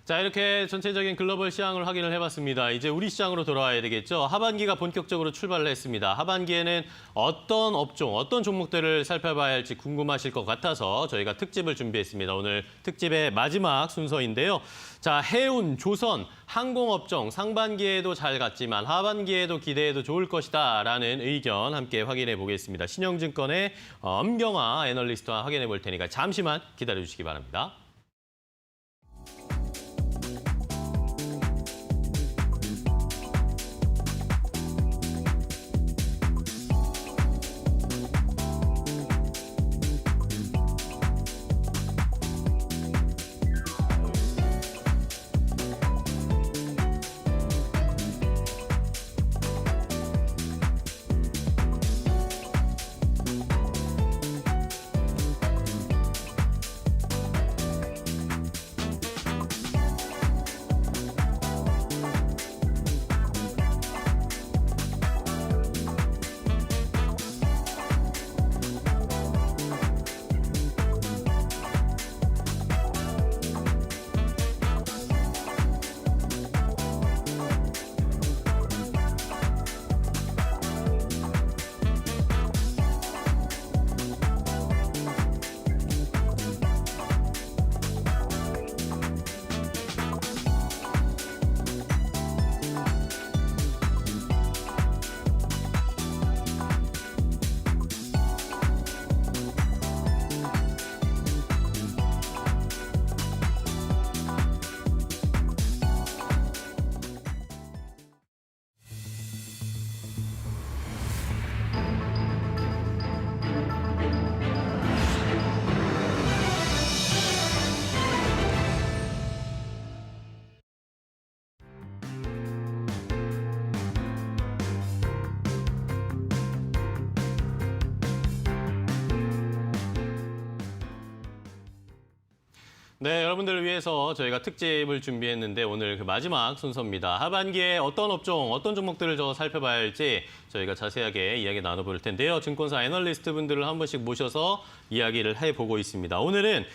자, 이렇게 전체적인 글로벌 시장을 확인을 해봤습니다. 이제 우리 시장으로 돌아와야 되겠죠. 하반기가 본격적으로 출발을 했습니다. 하반기에는 어떤 업종, 어떤 종목들을 살펴봐야 할지 궁금하실 것 같아서 저희가 특집을 준비했습니다. 오늘 특집의 마지막 순서인데요. 자, 해운, 조선, 항공업종 상반기에도 잘 갔지만 하반기에도 기대해도 좋을 것이다라는 의견 함께 확인해 보겠습니다. 신영증권의 엄경화 애널리스트와 확인해 볼 테니까 잠시만 기다려 주시기 바랍니다. 네, 여러분들을 위해서 저희가 특집을 준비했는데 오늘 그 마지막 순서입니다. 하반기에 어떤 업종, 어떤 종목들을 더 살펴봐야 할지 저희가 자세하게 이야기 나눠볼 텐데요. 증권사 애널리스트 분들을 한 번씩 모셔서 이야기를 해보고 있습니다. 오늘은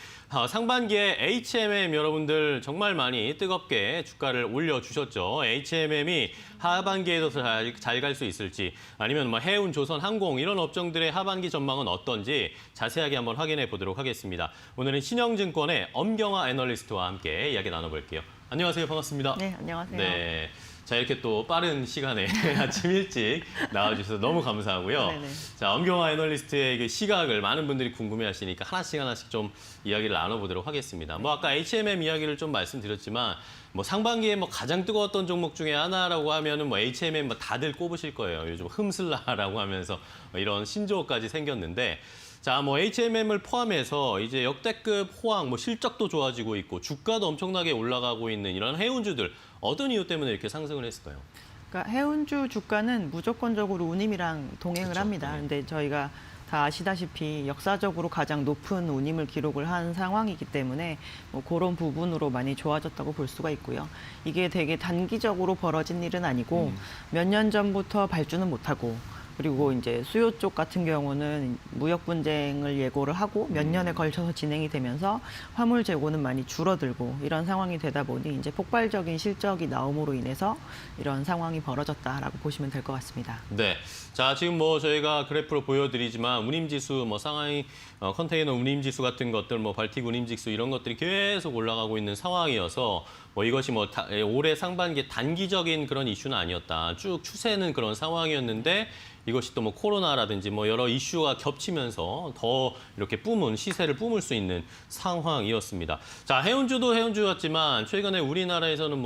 상반기에 HMM 여러분들 정말 많이 뜨겁게 주가를 올려주셨죠. HMM이 하반기에도 잘 갈 수 있을지 아니면 뭐 해운, 조선, 항공 이런 업종들의 하반기 전망은 어떤지 자세하게 한번 확인해 보도록 하겠습니다. 오늘은 신영증권의 엄경화 애널리스트와 함께 이야기 나눠볼게요. 안녕하세요. 반갑습니다. 네, 안녕하세요. 네. 자, 이렇게 또 빠른 시간에 아침 일찍 나와주셔서 너무 감사하고요. 네네. 자, 엄경화 애널리스트의 그 시각을 많은 분들이 궁금해하시니까 하나씩 좀 이야기를 나눠보도록 하겠습니다. 뭐 아까 HMM 이야기를 좀 말씀드렸지만 뭐 상반기에 뭐 가장 뜨거웠던 종목 중에 하나라고 하면은 뭐 HMM 뭐 다들 꼽으실 거예요. 요즘 흠슬라라고 하면서 이런 신조어까지 생겼는데. 자, 뭐 HMM을 포함해서 이제 역대급 호황, 뭐 실적도 좋아지고 있고 주가도 엄청나게 올라가고 있는 이런 해운주들 어떤 이유 때문에 이렇게 상승을 했을까요? 그러니까 해운주 주가는 무조건적으로 운임이랑 동행을 그렇죠. 합니다. 네. 근데 저희가 다 아시다시피 역사적으로 가장 높은 운임을 기록을 한 상황이기 때문에 뭐 그런 부분으로 많이 좋아졌다고 볼 수가 있고요. 이게 되게 단기적으로 벌어진 일은 아니고 몇 년 전부터 발주는 못하고 그리고 이제 수요 쪽 같은 경우는 무역 분쟁을 예고를 하고 몇 년에 걸쳐서 진행이 되면서 화물 재고는 많이 줄어들고 이런 상황이 되다 보니 이제 폭발적인 실적이 나옴으로 인해서 이런 상황이 벌어졌다라고 보시면 될 것 같습니다. 네. 자, 지금 뭐 저희가 그래프로 보여드리지만 운임지수, 뭐 상하이 컨테이너 운임지수 같은 것들, 뭐 발틱 운임지수 이런 것들이 계속 올라가고 있는 상황이어서 뭐 이것이 뭐 올해 상반기 단기적인 그런 이슈는 아니었다. 쭉 추세는 그런 상황이었는데 이것이 또 뭐 코로나라든지 뭐 여러 이슈가 겹치면서 더 이렇게 시세를 뿜을 수 있는 상황이었습니다. 자, 해운주도 해운주였지만 최근에 우리나라에서는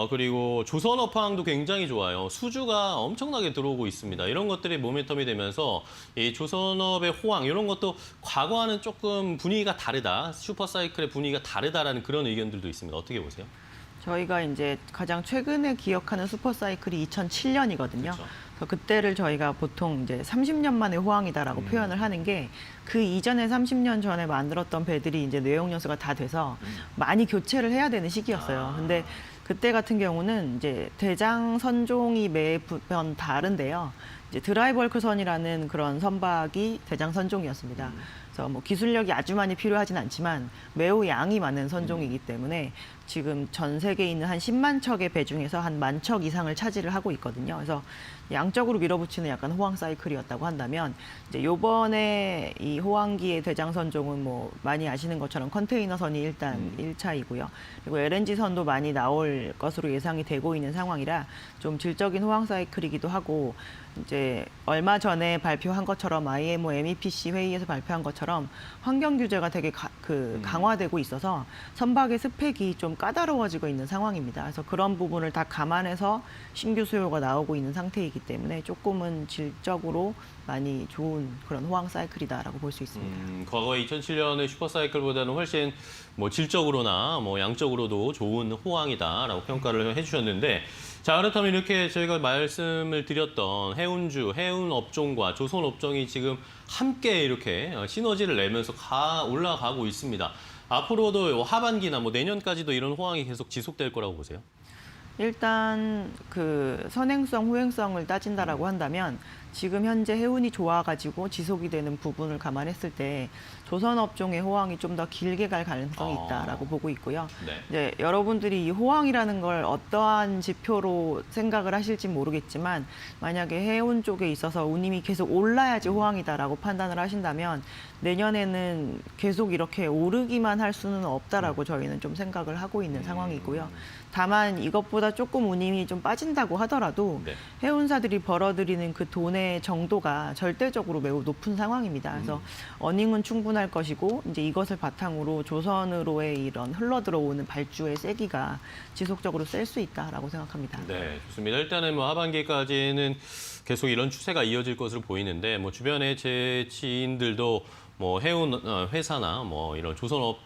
그리고 조선업황도 굉장히 좋아요. 수주가 엄청나게 들어오고 있습니다. 이런 것들이 모멘텀이 되면서 이 조선업의 호황 이런 것도 과거와는 조금 분위기가 다르다. 슈퍼사이클의 분위기가 다르다라는 그런 의견들도 있습니다. 어떻게 보세요? 저희가 이제 가장 최근에 기억하는 슈퍼사이클이 2007년이거든요. 그렇죠. 그래서 그때를 저희가 보통 이제 30년 만의 호황이다라고 표현을 하는 게 그 이전에 30년 전에 만들었던 배들이 이제 내용연수가 다 돼서 많이 교체를 해야 되는 시기였어요. 근데 그때 같은 경우는 이제 대장 선종이 매번 다른데요. 이제 드라이벌크선이라는 그런 선박이 대장 선종이었습니다. 그래서 뭐 기술력이 아주 많이 필요하진 않지만 매우 양이 많은 선종이기 때문에 지금 전 세계에 있는 한 10만 척의 배 중에서 한 1만 척 이상을 차지를 하고 있거든요. 그래서 양적으로 밀어붙이는 약간 호황 사이클이었다고 한다면 이제 요번에 이 호황기의 대장 선종은 뭐 많이 아시는 것처럼 컨테이너선이 일단 1차이고요. 그리고 LNG선도 많이 나올 것으로 예상이 되고 있는 상황이라 좀 질적인 호황 사이클이기도 하고 이제 얼마 전에 발표한 것처럼 IMO MEPC 회의에서 발표한 것처럼 환경 규제가 되게 강화되고 있어서 선박의 스펙이 좀 까다로워지고 있는 상황입니다. 그래서 그런 부분을 다 감안해서 신규 수요가 나오고 있는 상태이기 때문에 조금은 질적으로 많이 좋은 그런 호황 사이클이다라고 볼 수 있습니다. 과거 2007년의 슈퍼사이클보다는 훨씬 뭐 질적으로나 뭐 양적으로도 좋은 호황이다라고 평가를 해주셨는데 자, 그렇다면 이렇게 저희가 말씀을 드렸던 해운주, 해운 업종과 조선 업종이 지금 함께 이렇게 시너지를 내면서 올라가고 있습니다. 앞으로도 하반기나 뭐 내년까지도 이런 호황이 계속 지속될 거라고 보세요? 일단 그 선행성, 후행성을 따진다라고 한다면 지금 현재 해운이 좋아가지고 지속이 되는 부분을 감안했을 때 조선업종의 호황이 좀 더 길게 갈 가능성이 있다라고 보고 있고요. 네. 이제 여러분들이 이 호황이라는 걸 어떠한 지표로 생각을 하실지 모르겠지만 만약에 해운 쪽에 있어서 운임이 계속 올라야지 호황이다라고 판단을 하신다면 내년에는 계속 이렇게 오르기만 할 수는 없다라고 저희는 좀 생각을 하고 있는 상황이고요. 다만 이것보다 조금 운임이 좀 빠진다고 하더라도 네. 해운사들이 벌어들이는 그 돈의 정도가 절대적으로 매우 높은 상황입니다. 그래서 어닝은 충분할 것이고 이제 이것을 바탕으로 조선으로의 이런 흘러들어오는 발주의 세기가 지속적으로 셀 수 있다라고 생각합니다. 네, 좋습니다. 일단은 뭐 하반기까지는 계속 이런 추세가 이어질 것으로 보이는데 뭐 주변에 제 지인들도 뭐 해운 회사나 뭐 이런 조선업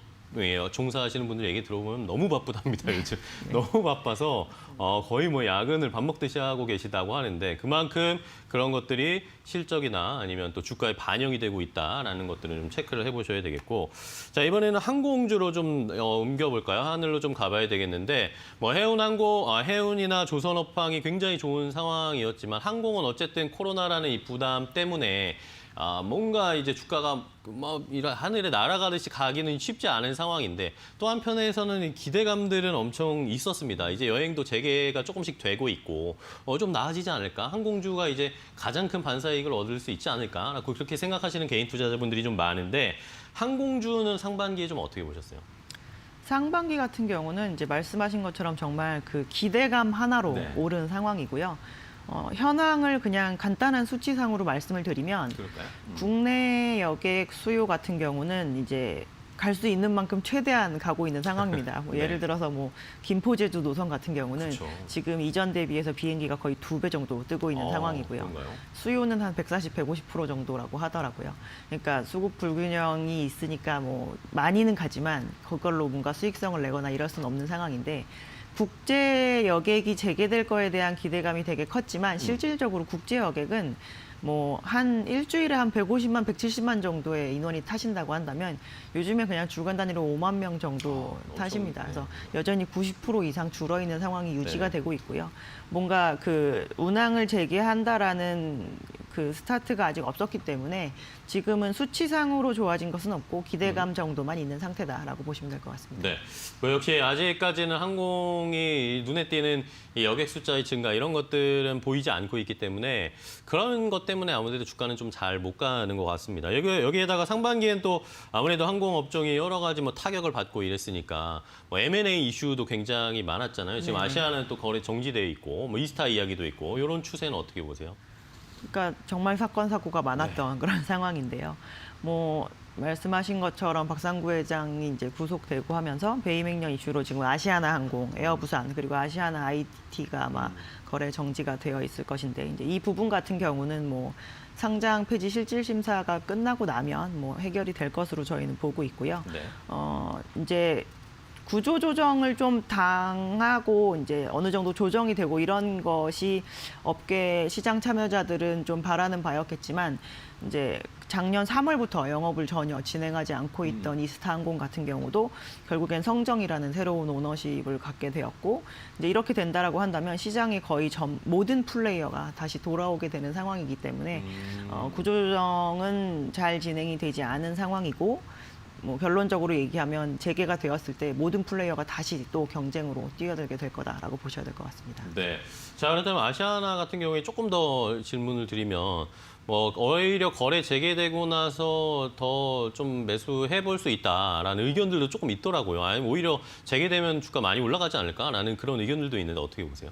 종사하시는 분들 얘기 들어보면 너무 바쁘답니다, 요즘. 너무 바빠서 거의 뭐 야근을 밥 먹듯이 하고 계시다고 하는데 그만큼 그런 것들이 실적이나 아니면 또 주가에 반영이 되고 있다라는 것들을 좀 체크를 해보셔야 되겠고 자 이번에는 항공주로 좀 옮겨볼까요? 하늘로 좀 가봐야 되겠는데 뭐 해운이나 조선업황이 굉장히 좋은 상황이었지만 항공은 어쨌든 코로나라는 이 부담 때문에 뭔가 이제 주가가 뭐 이런 하늘에 날아가듯이 가기는 쉽지 않은 상황인데 또 한편에서는 이 기대감들은 엄청 있었습니다. 이제 여행도 재개가 조금씩 되고 있고 좀 나아지지 않을까? 항공주가 이제 가장 큰 반사이익을 얻을 수 있지 않을까라고 그렇게 생각하시는 개인 투자자분들이 좀 많은데 항공주는 상반기에 좀 어떻게 보셨어요? 상반기 같은 경우는 이제 말씀하신 것처럼 정말 그 기대감 하나로 네. 오른 상황이고요. 현황을 그냥 간단한 수치상으로 말씀을 드리면 그럴까요? 국내 여객 수요 같은 경우는 이제 갈 수 있는 만큼 최대한 가고 있는 상황입니다. 뭐 네. 예를 들어서 뭐 김포 제주 노선 같은 경우는 그쵸. 지금 이전 대비해서 비행기가 거의 2배 정도 뜨고 있는 상황이고요. 그런가요? 수요는 한 140, 150% 정도라고 하더라고요. 그러니까 수급 불균형이 있으니까 뭐 많이는 가지만 그걸로 뭔가 수익성을 내거나 이럴 수는 없는 상황인데 국제 여객이 재개될 거에 대한 기대감이 되게 컸지만 실질적으로 국제 여객은 뭐 한 일주일에 한 150만, 170만 정도의 인원이 타신다고 한다면 요즘에 그냥 주간 단위로 5만 명 정도 타십니다. 그래서 여전히 90% 이상 줄어 있는 상황이 유지가 네. 되고 있고요. 뭔가 그 운항을 재개한다라는 그 스타트가 아직 없었기 때문에 지금은 수치상으로 좋아진 것은 없고 기대감 정도만 있는 상태다라고 보시면 될 것 같습니다. 네. 뭐 역시 아직까지는 항공이 눈에 띄는 이 여객 숫자의 증가 이런 것들은 보이지 않고 있기 때문에 그런 것 때문에 아무래도 주가는 좀 잘 못 가는 것 같습니다. 여기에다가 상반기엔 또 아무래도 항공업종이 여러 가지 뭐 타격을 받고 이랬으니까 뭐 M&A 이슈도 굉장히 많았잖아요. 지금 아시아는 또 거래 정지돼 있고 뭐 이스타 이야기도 있고 이런 추세는 어떻게 보세요? 그러니까 정말 사건 사고가 많았던 그런 상황인데요. 뭐 말씀하신 것처럼 박상구 회장이 이제 구속되고 하면서 배임행령 이슈로 지금 아시아나 항공, 에어부산 그리고 아시아나 IT가 아마 거래 정지가 되어 있을 것인데 이제 이 부분 같은 경우는 뭐 상장 폐지 실질 심사가 끝나고 나면 뭐 해결이 될 것으로 저희는 보고 있고요. 네. 이제 구조 조정을 좀 당하고 이제 어느 정도 조정이 되고 이런 것이 업계 시장 참여자들은 좀 바라는 바였겠지만 이제 작년 3월부터 영업을 전혀 진행하지 않고 있던 이스타항공 같은 경우도 결국엔 성정이라는 새로운 오너십을 갖게 되었고 이제 이렇게 된다라고 한다면 시장에 거의 모든 플레이어가 다시 돌아오게 되는 상황이기 때문에 구조 조정은 잘 진행이 되지 않은 상황이고 뭐 결론적으로 얘기하면 재개가 되었을 때 모든 플레이어가 다시 또 경쟁으로 뛰어들게 될 거다라고 보셔야 될 것 같습니다. 네. 자, 그렇다면 아시아나 같은 경우에 조금 더 질문을 드리면 뭐 오히려 거래 재개되고 나서 더 좀 매수해 볼 수 있다라는 의견들도 조금 있더라고요. 아니면 오히려 재개되면 주가 많이 올라가지 않을까라는 그런 의견들도 있는데 어떻게 보세요?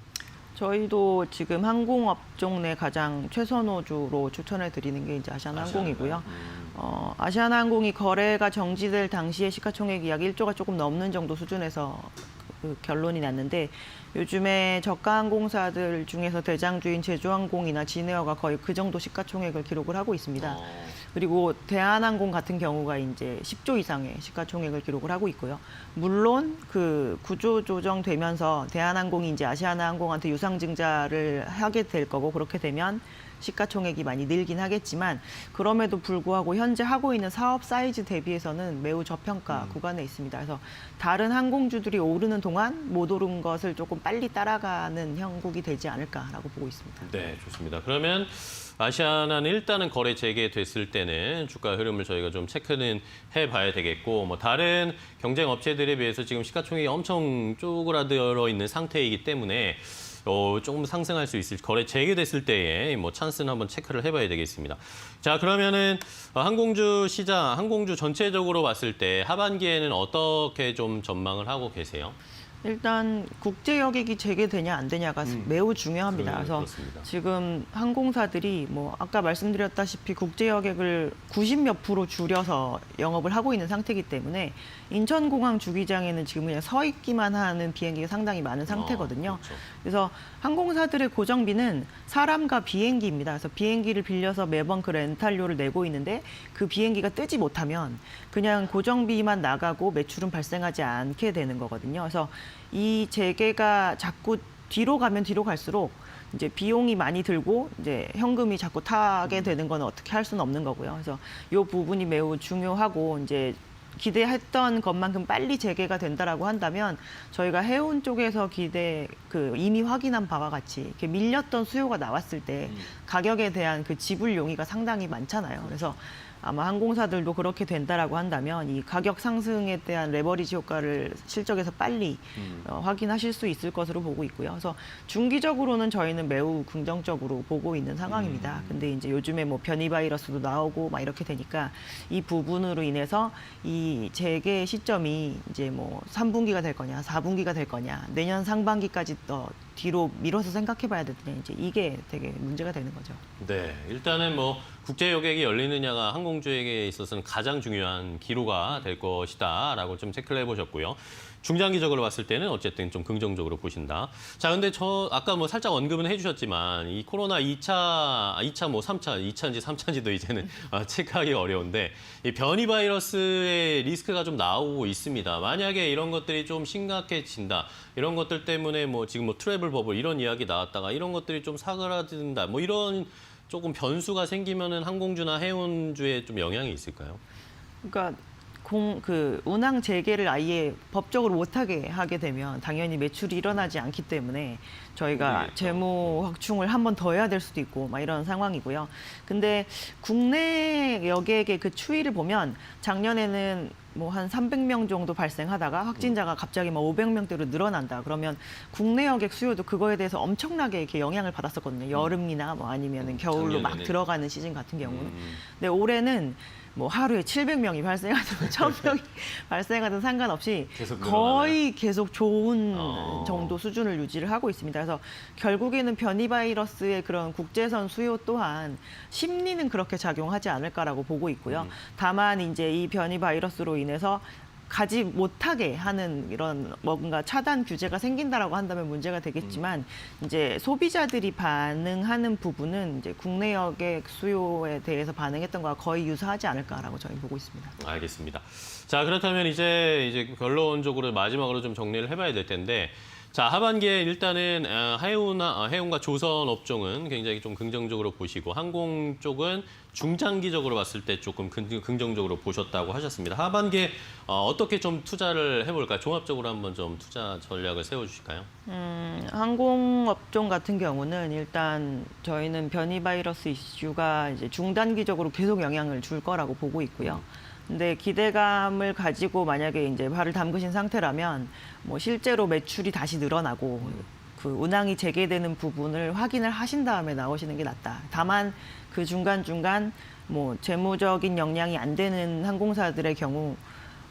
저희도 지금 항공업종 내 가장 최선호주로 추천해 드리는 게 이제 아시아나항공이고요. 아시아나항공이 거래가 정지될 당시에 시가총액이 약 1조가 조금 넘는 정도 수준에서 그 결론이 났는데 요즘에 저가 항공사들 중에서 대장주인 제주항공이나 진에어가 거의 그 정도 시가총액을 기록을 하고 있습니다. 그리고 대한항공 같은 경우가 이제 10조 이상의 시가총액을 기록을 하고 있고요. 물론 그 구조 조정되면서 대한항공이 이제 아시아나항공한테 유상증자를 하게 될 거고 그렇게 되면 시가총액이 많이 늘긴 하겠지만 그럼에도 불구하고 현재 하고 있는 사업 사이즈 대비해서는 매우 저평가 구간에 있습니다. 그래서 다른 항공주들이 오르는 동안 못 오른 것을 조금 빨리 따라가는 형국이 되지 않을까라고 보고 있습니다. 네, 좋습니다. 그러면 아시아나는 일단은 거래 재개됐을 때는 주가 흐름을 저희가 좀 체크는 해봐야 되겠고 뭐 다른 경쟁 업체들에 비해서 지금 시가총액이 엄청 쪼그라들어 있는 상태이기 때문에 조금 상승할 수 있을 거래 재개됐을 때에 뭐 찬스는 한번 체크를 해봐야 되겠습니다. 자, 그러면은 항공주 시장, 항공주 전체적으로 봤을 때 하반기에는 어떻게 좀 전망을 하고 계세요? 일단 국제 여객이 재개되냐 안 되냐가 매우 중요합니다. 그래서 그렇습니다. 지금 항공사들이 뭐 아까 말씀드렸다시피 국제 여객을 90몇 프로 줄여서 영업을 하고 있는 상태이기 때문에 인천공항 주기장에는 지금 그냥 서 있기만 하는 비행기가 상당히 많은 상태거든요. 그렇죠. 그래서 항공사들의 고정비는 사람과 비행기입니다. 그래서 비행기를 빌려서 매번 그 렌탈료를 내고 있는데 그 비행기가 뜨지 못하면 그냥 고정비만 나가고 매출은 발생하지 않게 되는 거거든요. 그래서 이 재개가 자꾸 뒤로 가면 뒤로 갈수록 이제 비용이 많이 들고 이제 현금이 자꾸 타게 되는 건 어떻게 할 수는 없는 거고요. 그래서 이 부분이 매우 중요하고 이제 기대했던 것만큼 빨리 재개가 된다라고 한다면 저희가 해운 쪽에서 이미 확인한 바와 같이 이렇게 밀렸던 수요가 나왔을 때 가격에 대한 그 지불 용의가 상당히 많잖아요. 그래서 아마 항공사들도 그렇게 된다라고 한다면 이 가격 상승에 대한 레버리지 효과를 실적에서 빨리 확인하실 수 있을 것으로 보고 있고요. 그래서 중기적으로는 저희는 매우 긍정적으로 보고 있는 상황입니다. 근데 이제 요즘에 뭐 변이 바이러스도 나오고 막 이렇게 되니까 이 부분으로 인해서 이 재개 시점이 이제 뭐 3분기가 될 거냐, 4분기가 될 거냐, 내년 상반기까지 더 뒤로 미뤄서 생각해 봐야 되느냐, 이제 이게 되게 문제가 되는 거죠. 네, 일단은 뭐 국제 여객이 열리느냐가 항공주에게 있어서는 가장 중요한 기로가 될 것이다라고 좀 체크를 해보셨고요. 중장기적으로 봤을 때는 어쨌든 좀 긍정적으로 보신다. 자, 근데 저 아까 뭐 살짝 언급은 해주셨지만 이 코로나 2차 뭐 3차, 2차인지 3차인지도 이제는 체크하기 어려운데 이 변이 바이러스의 리스크가 좀 나오고 있습니다. 만약에 이런 것들이 좀 심각해진다. 이런 것들 때문에 뭐 지금 뭐 트래블 버블 이런 이야기 나왔다가 이런 것들이 좀 사그라든다. 뭐 이런 조금 변수가 생기면은 항공주나 해운주에 좀 영향이 있을까요? 그러니까 운항 재개를 아예 법적으로 못하게 하게 되면 당연히 매출이 일어나지 않기 때문에 저희가 재무 확충을 한 번 더 해야 될 수도 있고 막 이런 상황이고요. 근데 국내 여객의 그 추이를 보면 작년에는 뭐 한 300명 정도 발생하다가 확진자가 갑자기 막 500명대로 늘어난다. 그러면 국내 여객 수요도 그거에 대해서 엄청나게 이렇게 영향을 받았었거든요. 여름이나 뭐 아니면은 겨울로 막 작년에는. 들어가는 시즌 같은 경우는. 근데 올해는 뭐 하루에 700명이 발생하든 1000명이 발생하든 상관없이 계속 거의 계속 좋은 어. 정도 수준을 유지를 하고 있습니다. 그래서 결국에는 변이 바이러스의 그런 국제선 수요 또한 심리는 그렇게 작용하지 않을까라고 보고 있고요. 다만 이제 이 변이 바이러스로 인해서 가지 못하게 하는 이런 뭔가 차단 규제가 생긴다라고 한다면 문제가 되겠지만 이제 소비자들이 반응하는 부분은 이제 국내 여객 수요에 대해서 반응했던 거와 거의 유사하지 않을까라고 저희 보고 있습니다. 알겠습니다. 자, 그렇다면 이제 결론적으로 마지막으로 좀 정리를 해봐야 될 텐데, 자, 하반기에 일단은 해운과 조선 업종은 굉장히 좀 긍정적으로 보시고 항공 쪽은 중장기적으로 봤을 때 조금 긍정적으로 보셨다고 하셨습니다. 하반기에 어떻게 좀 투자를 해볼까요? 종합적으로 한번 좀 투자 전략을 세워주실까요? 항공업종 같은 경우는 일단 저희는 변이 바이러스 이슈가 이제 중단기적으로 계속 영향을 줄 거라고 보고 있고요. 근데 기대감을 가지고 만약에 이제 발을 담그신 상태라면 뭐 실제로 매출이 다시 늘어나고 그 운항이 재개되는 부분을 확인을 하신 다음에 나오시는 게 낫다. 다만 그 중간중간 뭐 재무적인 역량이 안 되는 항공사들의 경우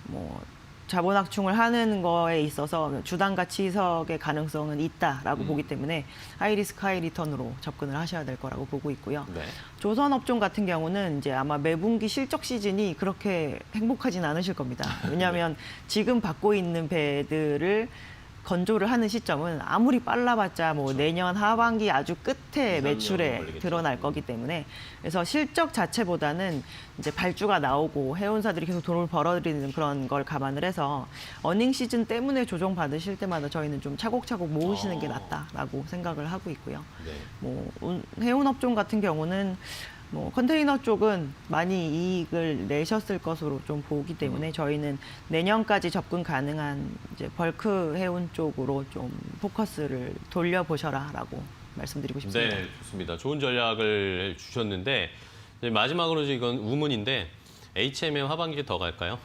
뭐 자본 확충을 하는 거에 있어서 주당 가치 희석의 가능성은 있다라고 보기 때문에 하이리스크 하이리턴으로 접근을 하셔야 될 거라고 보고 있고요. 네. 조선 업종 같은 경우는 이제 아마 매분기 실적 시즌이 그렇게 행복하진 않으실 겁니다. 왜냐하면 지금 받고 있는 배들을 건조를 하는 시점은 아무리 빨라봤자 뭐 내년 하반기 아주 끝에 2-3년 매출에 걸리겠죠. 드러날 거기 때문에 그래서 실적 자체보다는 이제 발주가 나오고 해운사들이 계속 돈을 벌어들이는 그런 걸 감안을 해서 어닝 시즌 때문에 조정 받으실 때마다 저희는 좀 차곡차곡 모으시는 게 낫다라고 생각을 하고 있고요. 네. 뭐 해운 업종 같은 경우는 뭐 컨테이너 쪽은 많이 이익을 내셨을 것으로 좀 보기 때문에 저희는 내년까지 접근 가능한 이제 벌크 해운 쪽으로 좀 포커스를 돌려보셔라라고 말씀드리고 싶습니다. 네, 좋습니다. 좋은 전략을 주셨는데 이제 마지막으로 이건 우문인데 HMM 하반기에 더 갈까요?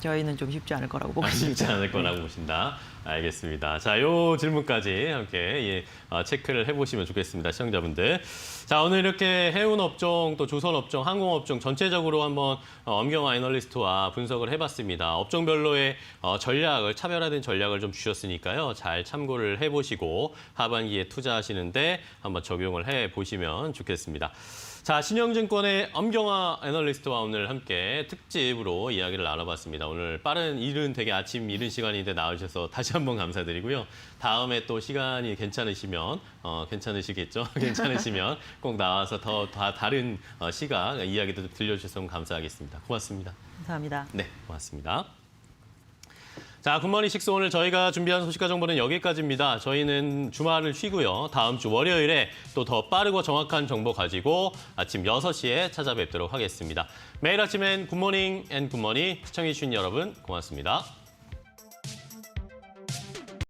저희는 좀 쉽지 않을 거라고 보고 쉽지 있습니다. 않을 거라고 보신다. 알겠습니다. 자, 요 질문까지 함께 체크를 해보시면 좋겠습니다. 시청자분들. 자, 오늘 이렇게 해운 업종, 또 조선 업종, 항공 업종 전체적으로 한번 엄경화 애널리스트와 분석을 해봤습니다. 업종별로의 전략을, 차별화된 전략을 좀 주셨으니까요. 잘 참고를 해보시고 하반기에 투자하시는데 한번 적용을 해보시면 좋겠습니다. 자, 신영증권의 엄경화 애널리스트와 오늘 함께 특집으로 이야기를 나눠봤습니다. 오늘 일은 되게 아침 이른 시간인데 나오셔서 다시 한번 감사드리고요. 다음에 또 시간이 괜찮으시면, 괜찮으시겠죠? 괜찮으시면 꼭 나와서 더 다른 시각, 이야기도 들려주셔서 감사하겠습니다. 고맙습니다. 감사합니다. 네, 고맙습니다. 자, 굿모닝 식스 오늘 저희가 준비한 소식과 정보는 여기까지입니다. 저희는 주말을 쉬고요. 다음 주 월요일에 또 더 빠르고 정확한 정보 가지고 아침 6시에 찾아뵙도록 하겠습니다. 매일 아침엔 굿모닝 앤 굿머니 시청해주신 여러분 고맙습니다.